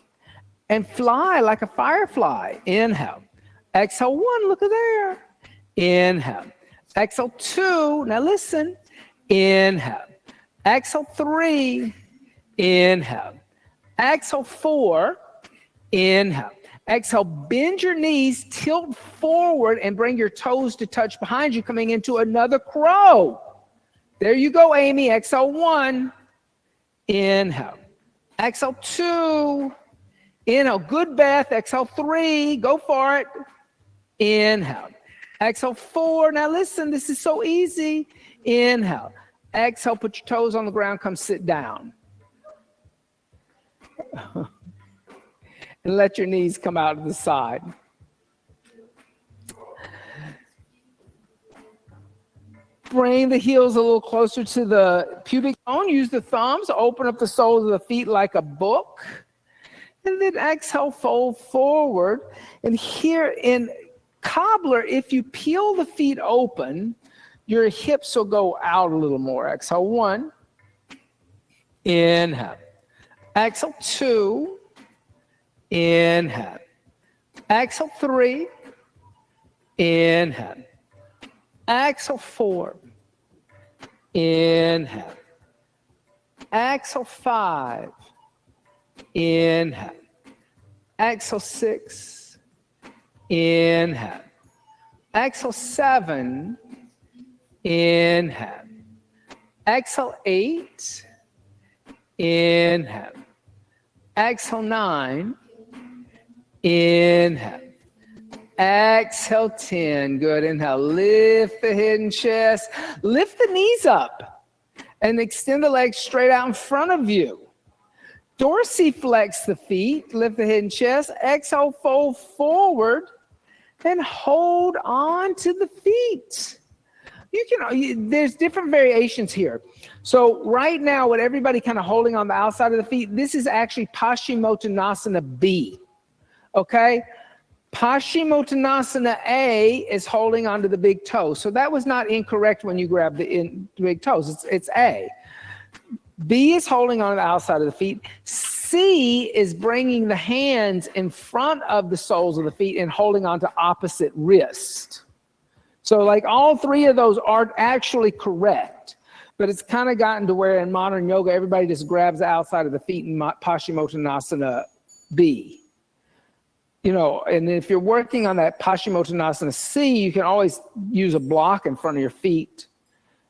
Speaker 1: and fly like a firefly. Inhale. Exhale 1, look at there. Inhale. Exhale 2, now listen. Inhale. Exhale 3. Inhale. Exhale 4. Inhale. Exhale, bend your knees, tilt forward, and bring your toes to touch behind you, coming into another crow. There you go, Amy. Exhale 1. Inhale. Exhale 2. Inhale. Good, Beth. Exhale 3. Go for it. Inhale. Exhale 4. Now listen, this is so easy. Inhale. Exhale, put your toes on the ground, come sit down. And let your knees come out to the side. Bring the heels a little closer to the pubic bone. Use the thumbs, open up the soles of the feet like a book. And then exhale, fold forward. And here in cobbler, if you peel the feet open, your hips will go out a little more. Exhale 1. Inhale. Exhale 2. Inhale. Exhale 3. Inhale. Exhale 4. Inhale. Exhale 5. Inhale. Exhale 6. Inhale. Exhale 7. Inhale. Exhale 8. Inhale. Exhale 9. Inhale. Exhale 10. Good. Inhale. Lift the head and chest. Lift the knees up and extend the legs straight out in front of you. Dorsiflex the feet. Lift the head and chest. Exhale, fold forward and hold on to the feet. There's different variations here. So right now, with everybody kind of holding on the outside of the feet, this is actually Paschimottanasana B. Okay? Paschimottanasana A is holding onto the big toe. So that was not incorrect when you grab the big toes. It's A. B is holding on to the outside of the feet. C is bringing the hands in front of the soles of the feet and holding on to opposite wrist. So like all 3 of those are actually correct, but it's kind of gotten to where in modern yoga, everybody just grabs the outside of the feet in Paschimottanasana B. And if you're working on that Paschimottanasana C, you can always use a block in front of your feet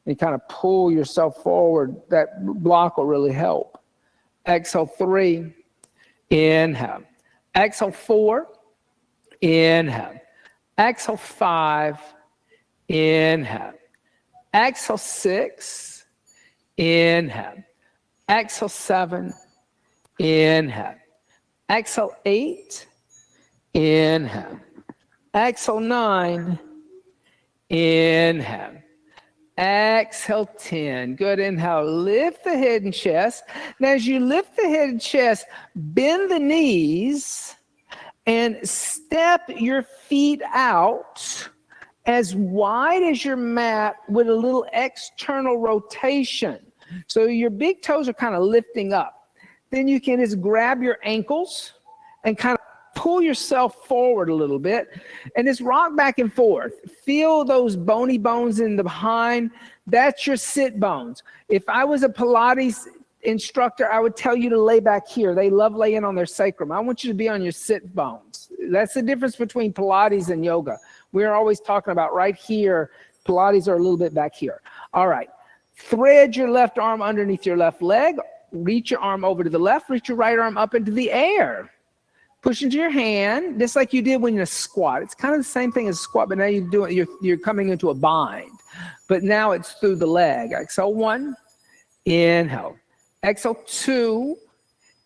Speaker 1: and kind of pull yourself forward. That block will really help. Exhale 3, inhale. Exhale 4, inhale. Exhale 5, inhale. Exhale 6, inhale. Exhale 7, inhale. Exhale 8, inhale. Exhale 9, inhale. Exhale, 10. Good. Inhale, lift the head and chest. Now, as you lift the head and chest, bend the knees and step your feet out as wide as your mat with a little external rotation. So your big toes are kind of lifting up. Then you can just grab your ankles and kind of pull yourself forward a little bit and just rock back and forth. Feel those bony bones in the behind. That's your sit bones. If I was a Pilates instructor, I would tell you to lay back here. They love laying on their sacrum. I want you to be on your sit bones. That's the difference between Pilates and yoga. We're always talking about right here. Pilates are a little bit back here. All right. Thread your left arm underneath your left leg. Reach your arm over to the left. Reach your right arm up into the air. Push into your hand, just like you did when you squat. It's kind of the same thing as a squat, but now you're coming into a bind. But now it's through the leg. Exhale, 1, inhale. Exhale, 2,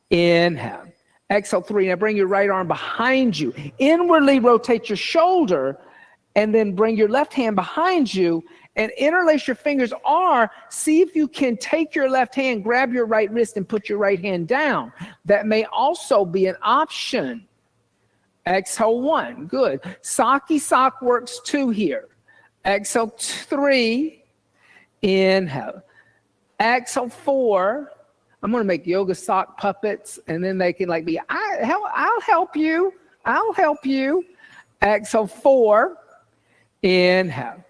Speaker 1: inhale. Exhale, 3. Now bring your right arm behind you. Inwardly rotate your shoulder, and then bring your left hand behind you and interlace your fingers, or see if you can take your left hand, grab your right wrist, and put your right hand down. That may also be an option. Exhale, 1. Good. Socky sock works 2 here. Exhale, 3. Inhale. Exhale, 4. I'm going to make yoga sock puppets, and then they can like be, I'll help you. I'll help you. Exhale, 4. Inhale.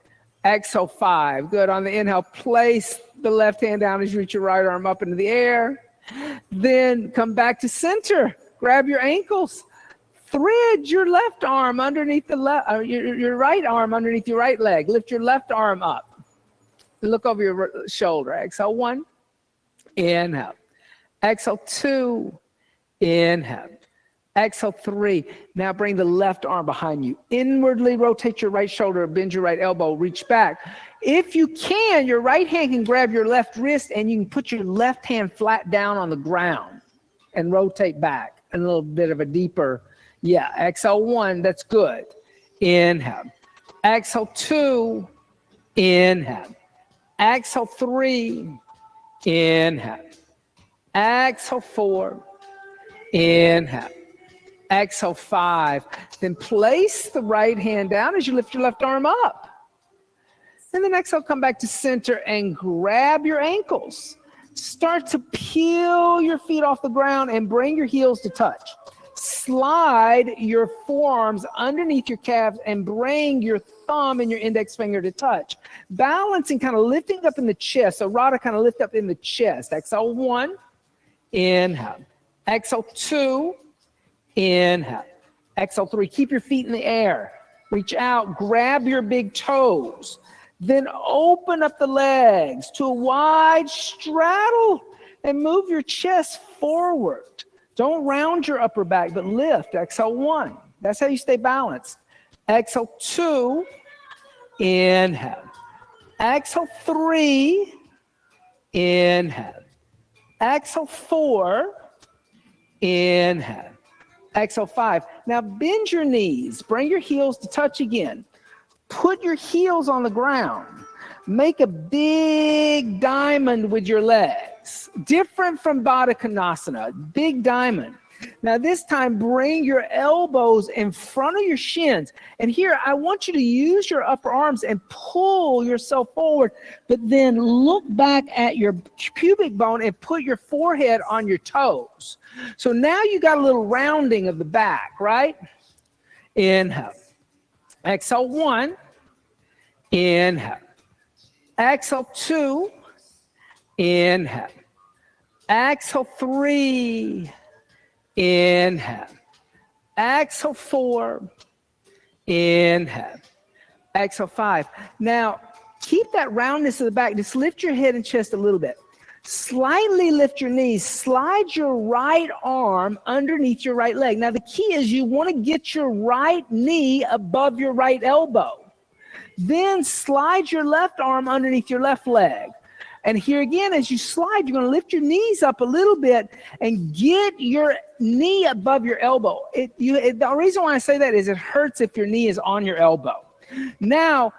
Speaker 1: Exhale, 5. Good. On the inhale, place the left hand down as you reach your right arm up into the air. Then come back to center. Grab your ankles. Thread your left arm underneath the your right arm underneath your right leg. Lift your left arm up. Look over your shoulder. Exhale, 1. Inhale. Exhale, 2. Inhale. Exhale, 3. Now bring the left arm behind you. Inwardly rotate your right shoulder, bend your right elbow, reach back. If you can, your right hand can grab your left wrist, and you can put your left hand flat down on the ground and rotate back a little bit of a deeper. Yeah, exhale, 1, that's good. Inhale. Exhale, 2. Inhale. Exhale, 3. Inhale. Exhale, 4. Inhale. Exhale, 5. Then place the right hand down as you lift your left arm up. And then exhale, come back to center and grab your ankles. Start to peel your feet off the ground and bring your heels to touch. Slide your forearms underneath your calves and bring your thumb and your index finger to touch. Balancing, kind of lifting up in the chest. So Radha, kind of lift up in the chest. Exhale, 1. Inhale. Exhale, 2. Inhale. Exhale, 3. Keep your feet in the air. Reach out. Grab your big toes. Then open up the legs to a wide straddle and move your chest forward. Don't round your upper back, but lift. Exhale, 1. That's how you stay balanced. Exhale, 2. Inhale. Exhale, 3. Inhale. Exhale, 4. Inhale. Exhale, 5. Now bend your knees. Bring your heels to touch again. Put your heels on the ground. Make a big diamond with your legs. Different from Baddha Konasana, big diamond. Now this time, bring your elbows in front of your shins. And here, I want you to use your upper arms and pull yourself forward, but then look back at your pubic bone and put your forehead on your toes. So now you got a little rounding of the back, right? Inhale. Exhale, 1. Inhale. Exhale, 2. Inhale. Exhale, 3. Inhale. Exhale, 4. Inhale. Exhale, 5. Now, keep that roundness of the back. Just lift your head and chest a little bit. Slightly lift your knees. Slide your right arm underneath your right leg. Now, the key is you want to get your right knee above your right elbow. Then slide your left arm underneath your left leg. And here again, as you slide, you're going to lift your knees up a little bit and get your knee above your elbow. The reason why I say that is it hurts if your knee is on your elbow. Now,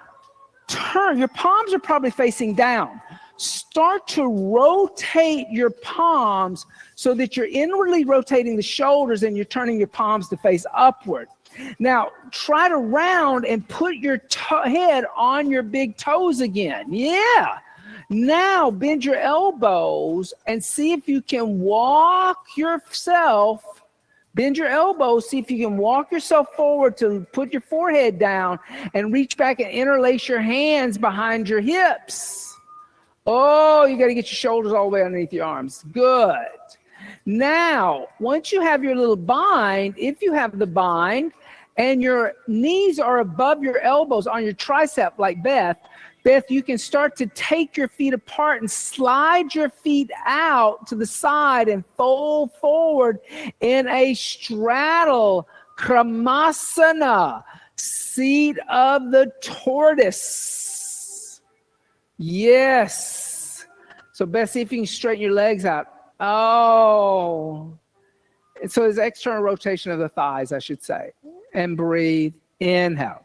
Speaker 1: turn, your palms are probably facing down. Start to rotate your palms so that you're inwardly rotating the shoulders and you're turning your palms to face upward. Now, try to round and put your head on your big toes again. Yeah. Now, bend your elbows and see if you can walk yourself. Bend your elbows, see if you can walk yourself forward to put your forehead down and reach back and interlace your hands behind your hips. Oh, you got to get your shoulders all the way underneath your arms. Good. Now, once you have your little bind, if you have the bind and your knees are above your elbows on your tricep like Beth, you can start to take your feet apart and slide your feet out to the side and fold forward in a straddle Kramasana, seat of the tortoise. Yes. So Beth, see if you can straighten your legs out. Oh. So it's external rotation of the thighs, I should say. And breathe. Inhale.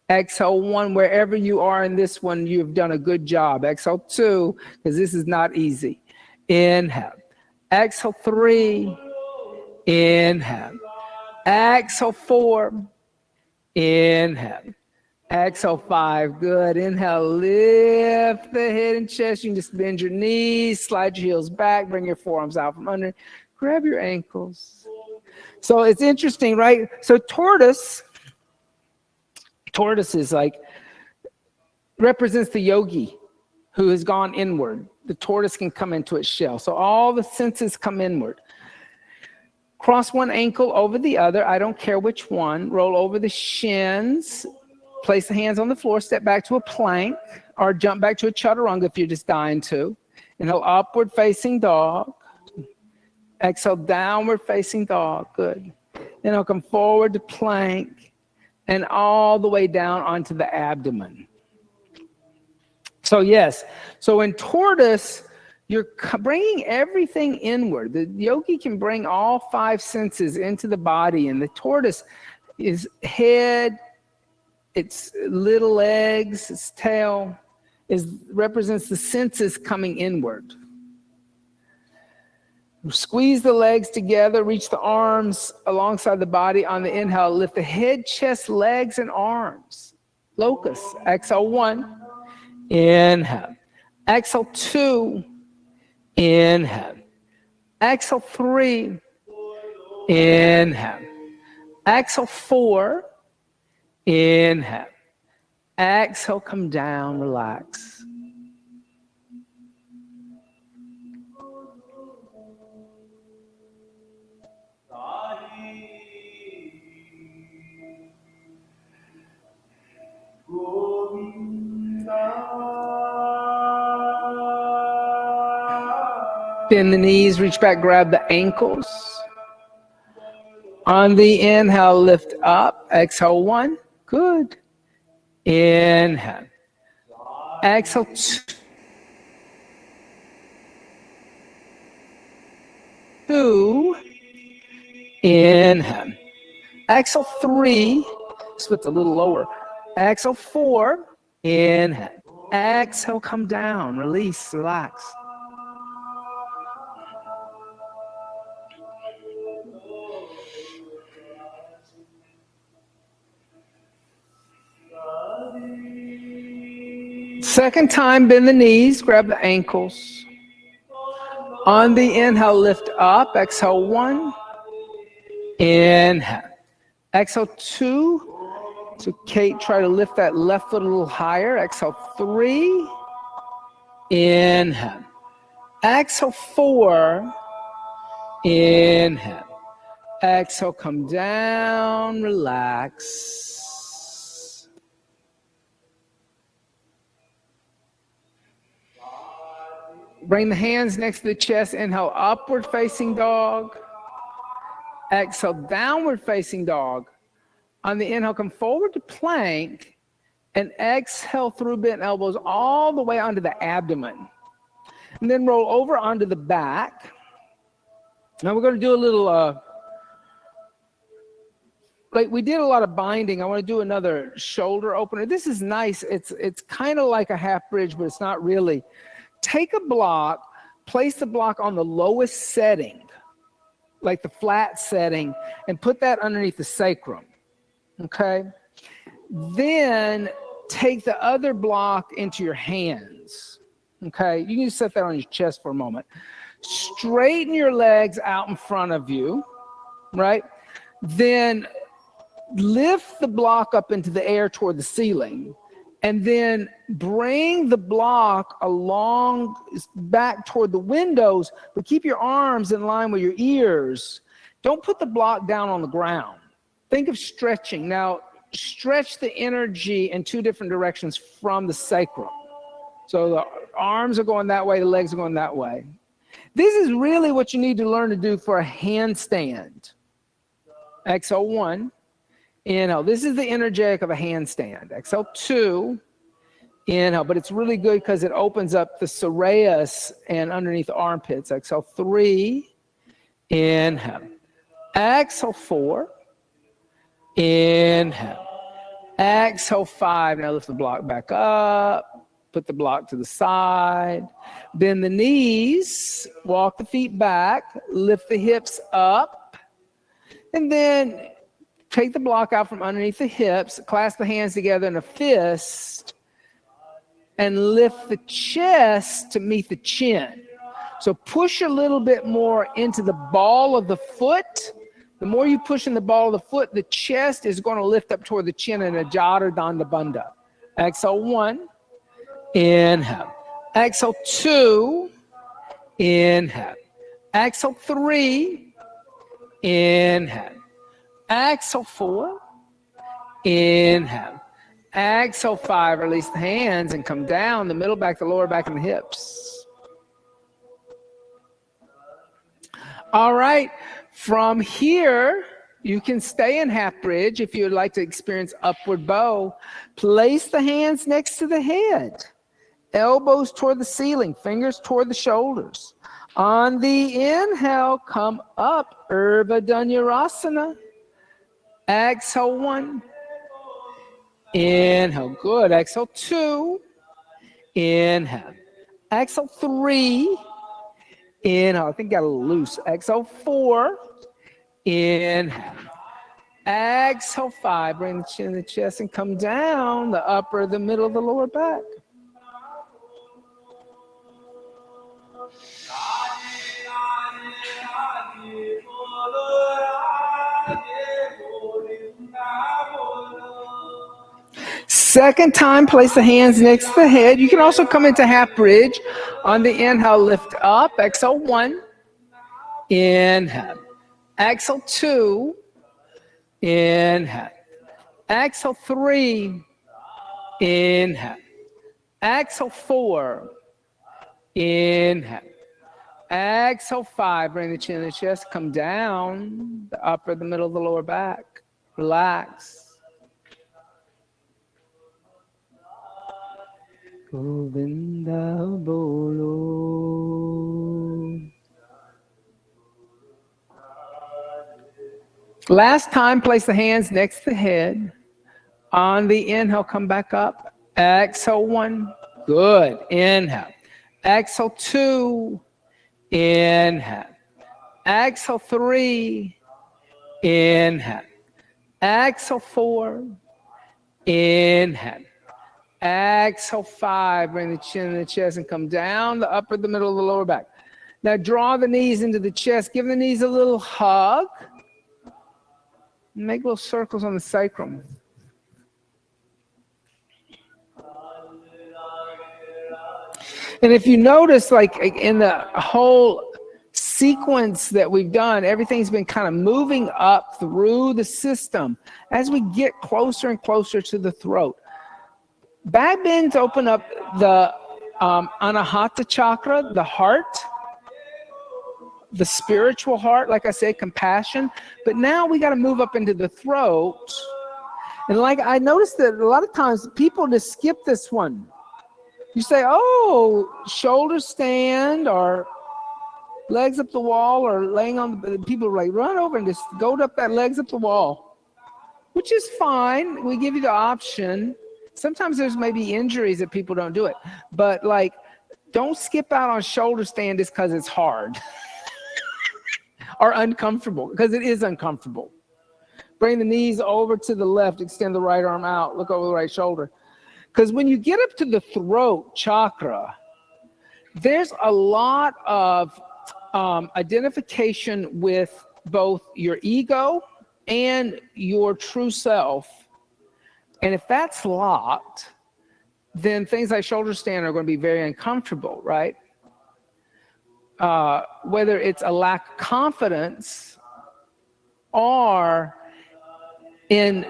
Speaker 1: Exhale 1, wherever you are in this one, you've done a good job. Exhale 2, because this is not easy. Inhale. Exhale 3. Inhale. Exhale 4. Inhale. Exhale 5. Good. Inhale. Lift the head and chest. You can just bend your knees, slide your heels back, bring your forearms out from under. Grab your ankles. So it's interesting, right? So tortoise is like, represents the yogi who has gone inward. The tortoise can come into its shell. So all the senses come inward. Cross one ankle over the other. I don't care which one. Roll over the shins. Place the hands on the floor. Step back to a plank or jump back to a chaturanga if you're just dying to. Inhale, upward facing dog. Exhale, downward facing dog. Good. Then I'll come forward to plank and all the way down onto the abdomen. So yes, so in tortoise, you're bringing everything inward. The yogi can bring all 5 senses into the body, and the tortoise is head, its little legs, its tail, represents the senses coming inward. Squeeze the legs together, reach the arms alongside the body on the inhale. Lift the head, chest, legs, and arms. Locust. Exhale 1. Inhale. Exhale 2. Inhale. Exhale 3. Inhale. Exhale 4. Inhale. Exhale, come down, relax. Bend the knees, reach back, grab the ankles. On the inhale, lift up. Exhale 1. Good. Inhale. Exhale 2. Inhale. Exhale 3. Split a little lower. Exhale 4. Inhale. Exhale, come down. Release, relax. Second time, bend the knees, grab the ankles. On the inhale, lift up. Exhale 1. Inhale. Exhale 2. So Kate, try to lift that left foot a little higher. Exhale 3. Inhale. Exhale 4. Inhale. Exhale, come down, relax. Bring the hands next to the chest. Inhale, upward facing dog. Exhale, downward facing dog. On the inhale, come forward to plank. And exhale through bent elbows all the way onto the abdomen. And then roll over onto the back. Now we're going to do a little like we did a lot of binding. I want to do another shoulder opener. This is nice. It's kind of like a half bridge, but it's not really. Take a block, place the block on the lowest setting, like the flat setting, and put that underneath the sacrum. Okay. Then take the other block into your hands. Okay. You can just set that on your chest for a moment. Straighten your legs out in front of you, right? Then lift the block up into the air toward the ceiling, and then bring the block along back toward the windows, but keep your arms in line with your ears. Don't put the block down on the ground. Think of stretching. Now, stretch the energy in two different directions from the sacrum. So the arms are going that way, the legs are going that way. This is really what you need to learn to do for a handstand. Exhale 1, inhale. This is the energetic of a handstand. Exhale 2, inhale. But it's really good because it opens up the soleus and underneath the armpits. Exhale 3, inhale. Exhale 4, inhale. Exhale 5. Now lift the block back up. Put the block to the side. Bend the knees. Walk the feet back. Lift the hips up. And then take the block out from underneath the hips. Clasp the hands together in a fist. And lift the chest to meet the chin. So push a little bit more into the ball of the foot. The more you push in the ball of the foot, the chest is going to lift up toward the chin in a Jada Danda Bandha. Exhale 1. Inhale. Exhale 2. Inhale. Exhale 3. Inhale. Exhale 4. Inhale. Exhale 5. Release the hands and come down the middle back, the lower back, and the hips. All right. From here, you can stay in half bridge if you would like to experience upward bow. Place the hands next to the head. Elbows toward the ceiling, fingers toward the shoulders. On the inhale, come up, Urdhva Exhale 1. Inhale, good. Exhale 2. Inhale. Exhale 3. Inhale, I think got a little loose. Exhale 4. Inhale. Exhale 5. Bring the chin to the chest and come down the upper, the middle, the lower back. Second time, place the hands next to the head. You can also come into half bridge. On the inhale, lift up. Exhale 1. Inhale. Exhale 2. Inhale. Exhale 3. Inhale. Exhale 4. Inhale. Exhale 5. Bring the chin to the chest. Come down the upper, the middle, the lower back. Relax. Govinda Bolo. Last time, place the hands next to the head. On the inhale, come back up. Exhale 1. Good. Inhale. Exhale 2. Inhale. Exhale 3. Inhale. Exhale 4. Inhale. Exhale 5. Bring the chin to the chest and come down the upper, the middle, the lower back. Now draw the knees into the chest. Give the knees a little hug. Make little circles on the sacrum. And if you notice, like in the whole sequence that we've done, everything's been kind of moving up through the system as we get closer and closer to the throat. Back bends open up the Anahata chakra, the heart, the spiritual heart, like I said, compassion. But now we got to move up into the throat. And like I noticed that a lot of times people just skip this one. You say, oh, shoulder stand or legs up the wall or laying on the, people are like, run over and just go up that legs up the wall. which is fine. We give you the option. Sometimes there's maybe injuries that people don't do it, but like, don't skip out on shoulder stand just because it's hard or uncomfortable, because it is uncomfortable. Bring the knees over to the left, extend the right arm out, look over the right shoulder. Because when you get up to the throat chakra, there's a lot of identification with both your ego and your true self. And if that's locked, then things like shoulder stand are going to be very uncomfortable, right? Whether it's a lack of confidence or in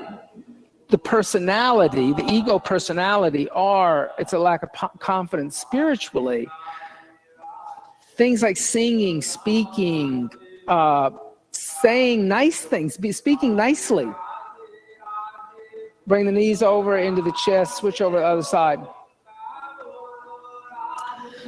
Speaker 1: the personality, the ego personality, or it's a lack of confidence spiritually. Things like singing, speaking, saying nice things, speaking nicely. Bring the knees over into the chest, switch over to the other side.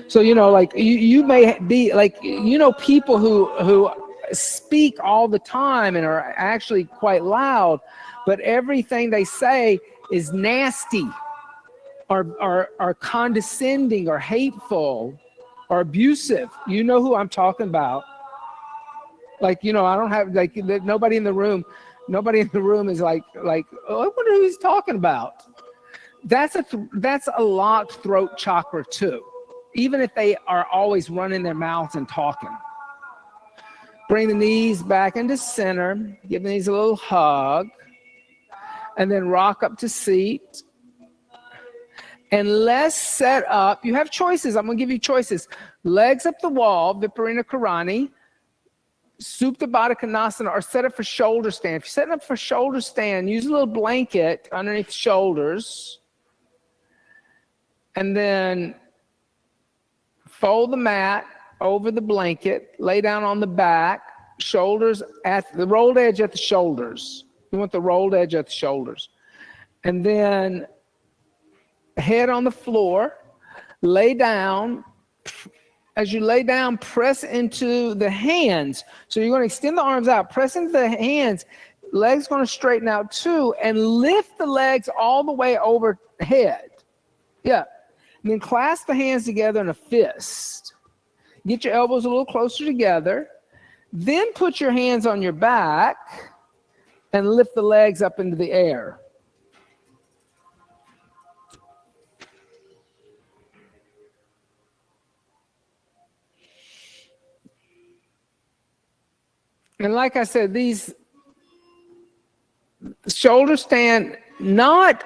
Speaker 1: So, you know, like you may be like, you know, people who speak all the time and are actually quite loud, but everything they say is nasty or condescending or hateful or abusive. You know who I'm talking about. Like, you know, I don't have, like, nobody in the room is like, oh, I wonder who he's talking about. That's a locked throat chakra too, even if they are always running their mouths and talking. Bring the knees back into center, give the knees a little hug, and then rock up to seat. And let's set up, you have choices. I'm going to give you choices. Legs up the wall, Viparita Karani, Supta Baddha Konasana, or set up for shoulder stand. If you're setting up for shoulder stand, use a little blanket underneath the shoulders. And then fold the mat over the blanket, lay down on the back, shoulders at the rolled edge at the shoulders. You want the rolled edge at the shoulders. And then head on the floor, lay down. As you lay down, press into the hands. So you're going to extend the arms out, press into the hands. Legs going to straighten out too, and lift the legs all the way overhead. Yeah. And then clasp the hands together in a fist. Get your elbows a little closer together. Then put your hands on your back and lift the legs up into the air. And like I said, these shoulder stand, not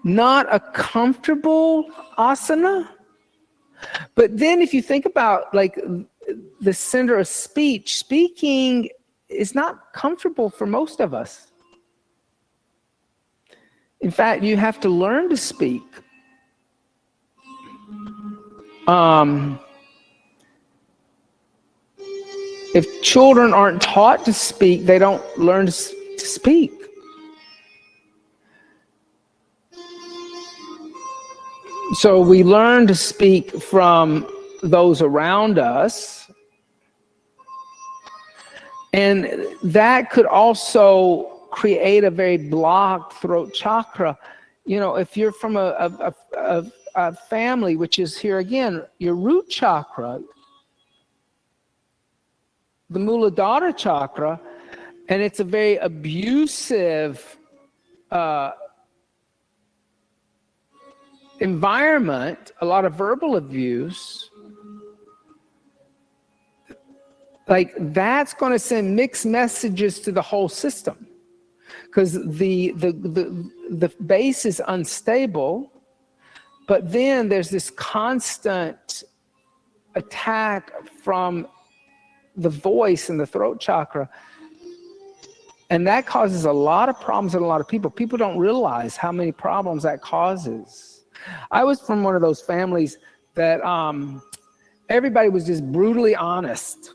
Speaker 1: a comfortable asana, but then if you think about like the center of speech, speaking is not comfortable for most of us. In fact, you have to learn to speak. If children aren't taught to speak, they don't learn to speak. So we learn to speak from those around us. And that could also create a very blocked throat chakra. You know, if you're from a family, which is here again, your root chakra, the Muladhara chakra, and it's a very abusive environment, a lot of verbal abuse, like that's going to send mixed messages to the whole system, because the base is unstable, but then there's this constant attack from the voice and the throat chakra, and that causes a lot of problems in a lot of people. People don't realize how many problems that causes. I was from one of those families that everybody was just brutally honest.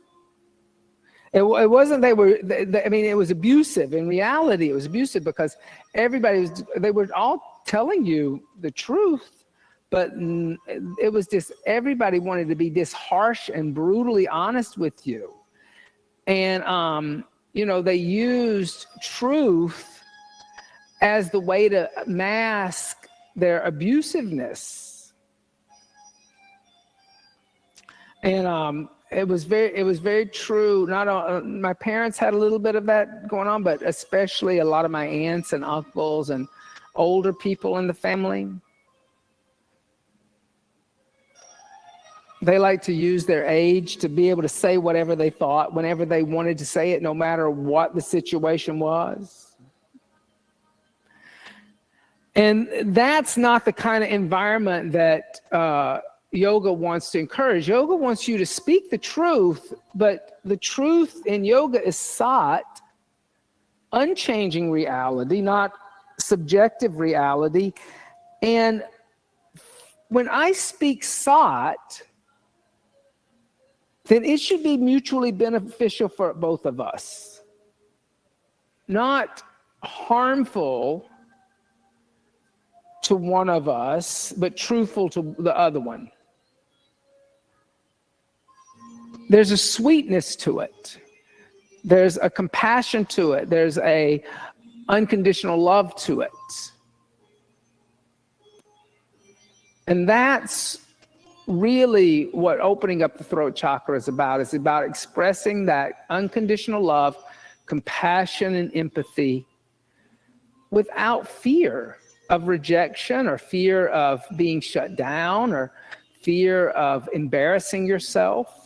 Speaker 1: It wasn't I mean, it was abusive. In reality, it was abusive because they were all telling you the truth, but it was just, everybody wanted to be this harsh and brutally honest with you. And, you know, they used truth as the way to mask their abusiveness. And it was very true. Not my parents had a little bit of that going on, but especially a lot of my aunts and uncles and older people in the family. They like to use their age to be able to say whatever they thought, whenever they wanted to say it, no matter what the situation was. And that's not the kind of environment that yoga wants to encourage. Yoga wants you to speak the truth, but the truth in yoga is sat, unchanging reality, not subjective reality. And when I speak sat, then it should be mutually beneficial for both of us, not harmful to one of us, but truthful to the other one. There's a sweetness to it. There's a compassion to it. There's a unconditional love to it. And that's really what opening up the throat chakra is about. It's about expressing that unconditional love, compassion, and empathy without fear of rejection or fear of being shut down or fear of embarrassing yourself.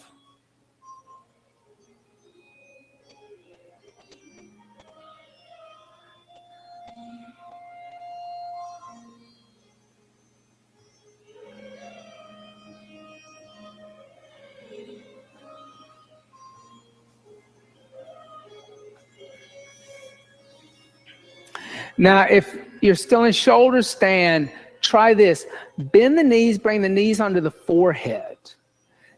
Speaker 1: Now, if you're still in shoulder stand, try this. Bend the knees, bring the knees onto the forehead.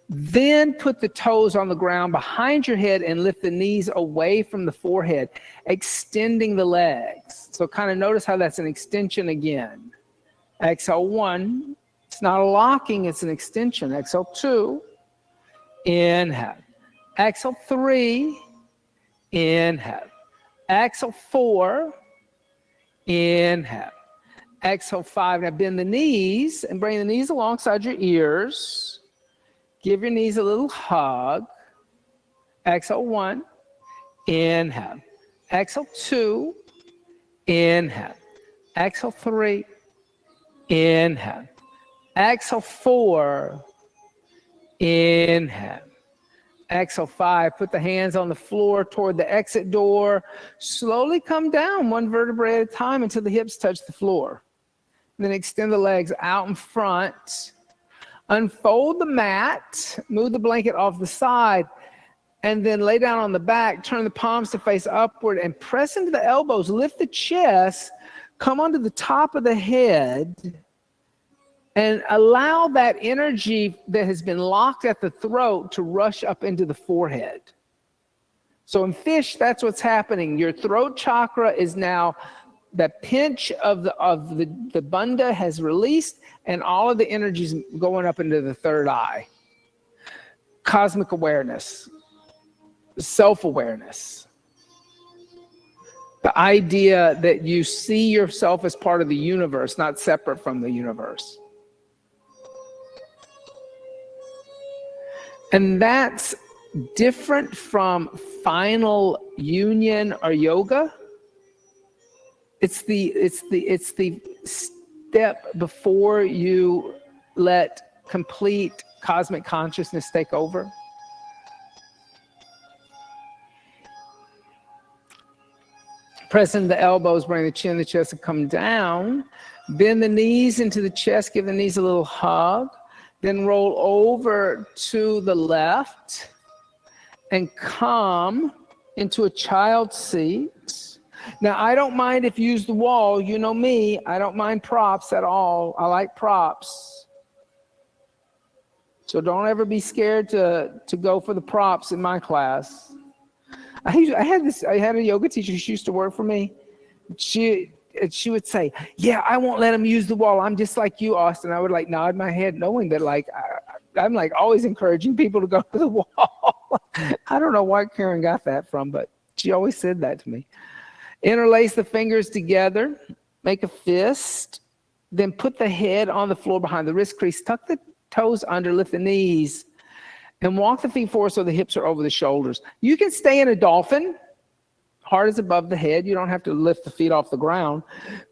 Speaker 1: Then put the toes on the ground behind your head and lift the knees away from the forehead, extending the legs. So kind of notice how that's an extension again. Exhale 1. It's not a locking, it's an extension. Exhale 2. Inhale. Exhale 3. Inhale. Exhale 4. Inhale. Exhale 5. Now bend the knees and bring the knees alongside your ears. Give your knees a little hug. Exhale 1. Inhale. Exhale 2. Inhale. Exhale 3. Inhale. Exhale 4. Inhale. Exhale 5. Put the hands on the floor toward the exit door. Slowly come down one vertebrae at a time until the hips touch the floor. And then extend the legs out in front. Unfold the mat. Move the blanket off the side. And then lay down on the back. Turn the palms to face upward and press into the elbows. Lift the chest. Come onto the top of the head. And allow that energy that has been locked at the throat to rush up into the forehead. So in fish, that's what's happening. Your throat chakra is now, the pinch of the bandha has released, and all of the energy is going up into the third eye. Cosmic awareness, self-awareness. The idea that you see yourself as part of the universe, not separate from the universe. And that's different from final union or yoga. It's the step before you let complete cosmic consciousness take over. Press into the elbows, bring the chin, the chest, and come down. Bend the knees into the chest, give the knees a little hug. Then roll over to the left and come into a child's seat. Now, I don't mind if you use the wall. You know me, I don't mind props at all. I like props. So don't ever be scared to go for the props in my class. I had a yoga teacher, she used to work for me. She would say, yeah, I won't let him use the wall. I'm just like you, Austin. I would like nod my head knowing that like, I'm like always encouraging people to go to the wall. I don't know where Karen got that from, but she always said that to me. Interlace the fingers together, make a fist, then put the head on the floor behind the wrist crease, tuck the toes under, lift the knees, and walk the feet forward so the hips are over the shoulders. You can stay in a dolphin. Heart is above the head. You don't have to lift the feet off the ground.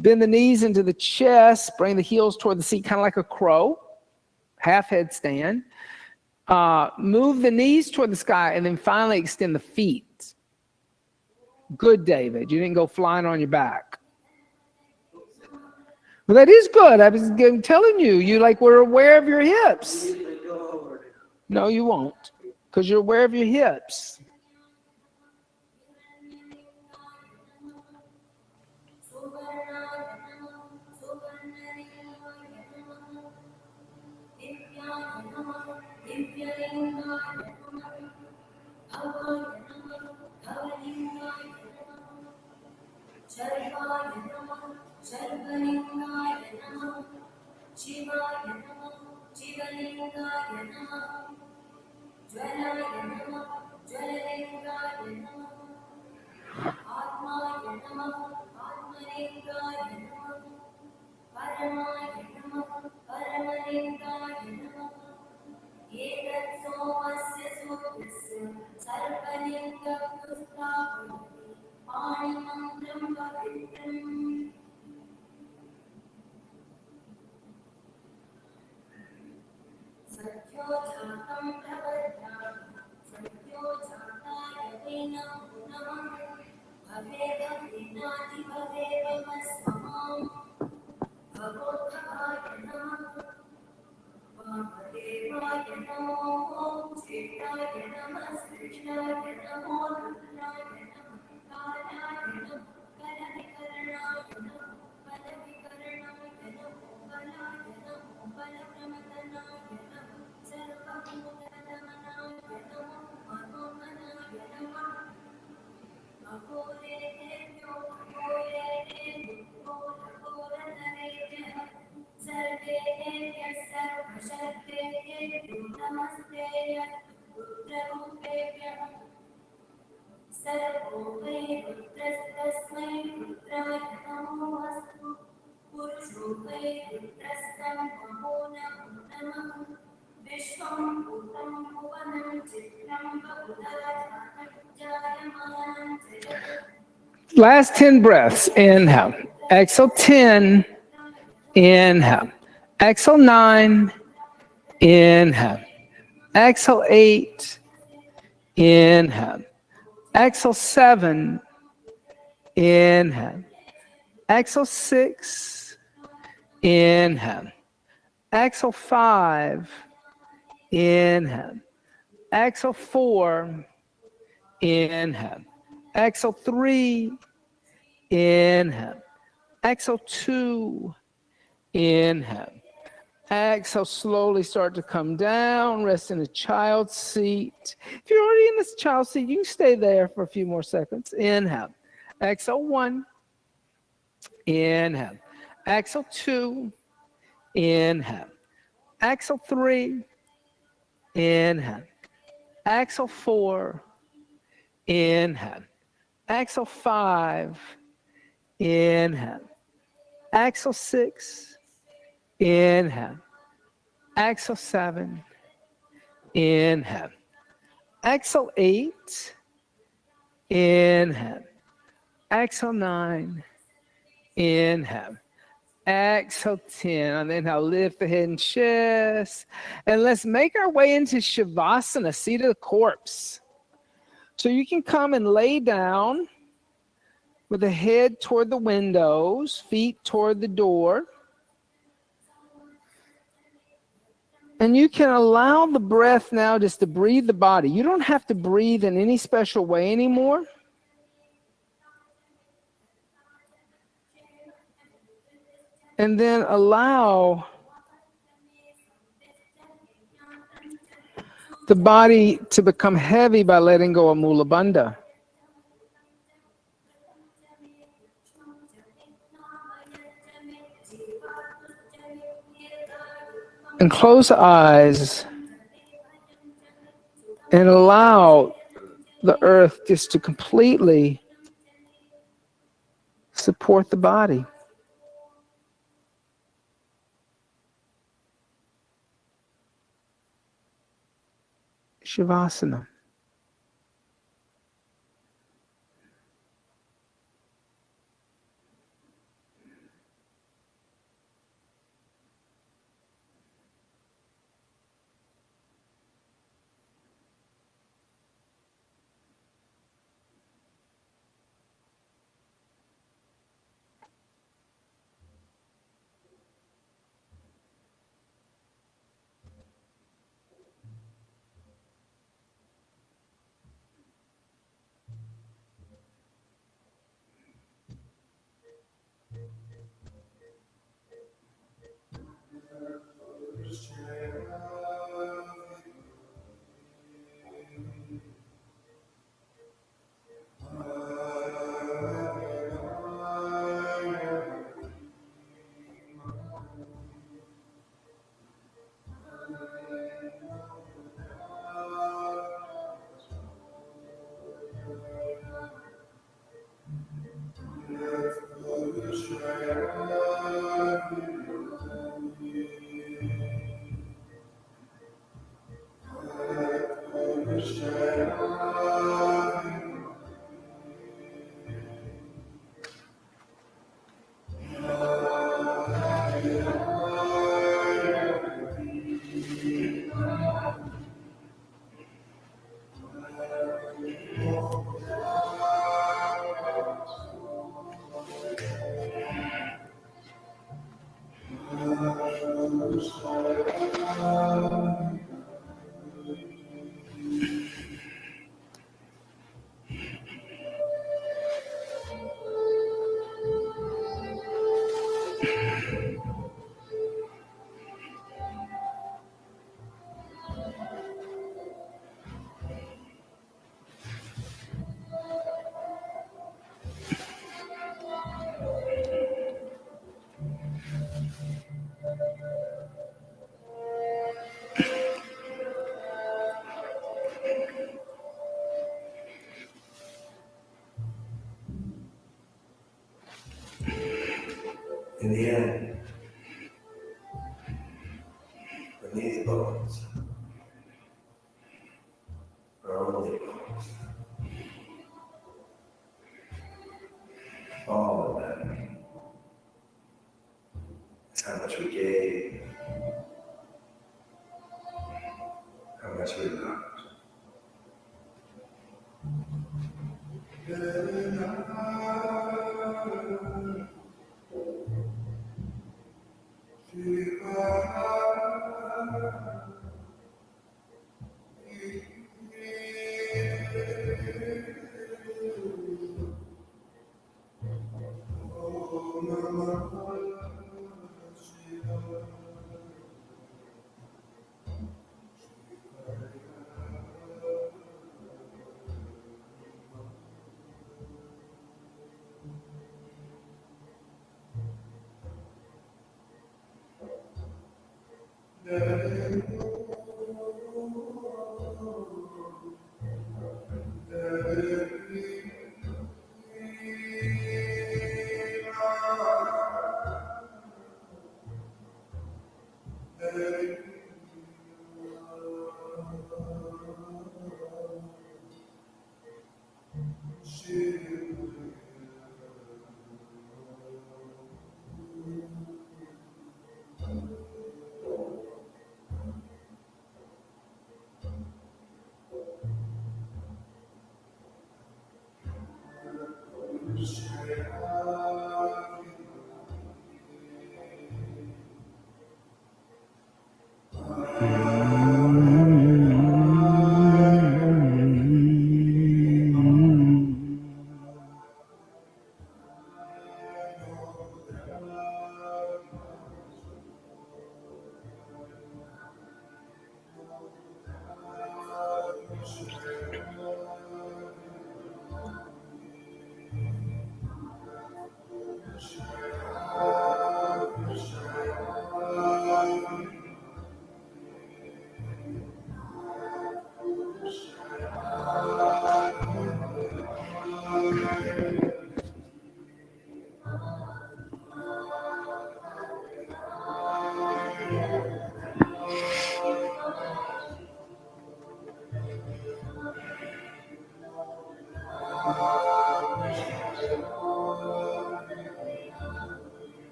Speaker 1: Bend the knees into the chest. Bring the heels toward the seat, kind of like a crow. Half headstand. Move the knees toward the sky, and then finally extend the feet. Good, David. You didn't go flying on your back. Well, that is good. I was telling you, you like were aware of your hips. No, you won't, because you're aware of your hips. Last 10 breaths. Inhale. Exhale 10. Inhale. Exhale 9. Inhale. Exhale 8. Inhale. Exhale 7. Inhale. Exhale 6. Inhale. Exhale 5. Inhale. Exhale 4. Inhale. Exhale 3. Inhale. Exhale 2. Inhale. Exhale, slowly start to come down. Rest in a child's seat. If you're already in this child's seat, you can stay there for a few more seconds. Inhale. Exhale 1. Inhale. Exhale 2. Inhale. Exhale 3. Inhale. Exhale 4. Inhale. Exhale 5. Inhale. Exhale 6. Inhale. Exhale 7. Inhale. Exhale 8. Inhale. Exhale 9. Inhale. Exhale 10. And then I'll lift the head and chest. And let's make our way into Shavasana, seat of the corpse. So you can come and lay down with the head toward the windows, feet toward the door. And you can allow the breath now just to breathe the body. You don't have to breathe in any special way anymore. And then allow the body to become heavy by letting go of Mula Bandha. And close the eyes and allow the earth just to completely support the body. Shavasana.
Speaker 2: In the end, beneath bones are only bones. All of that is how much we gave, how much we loved.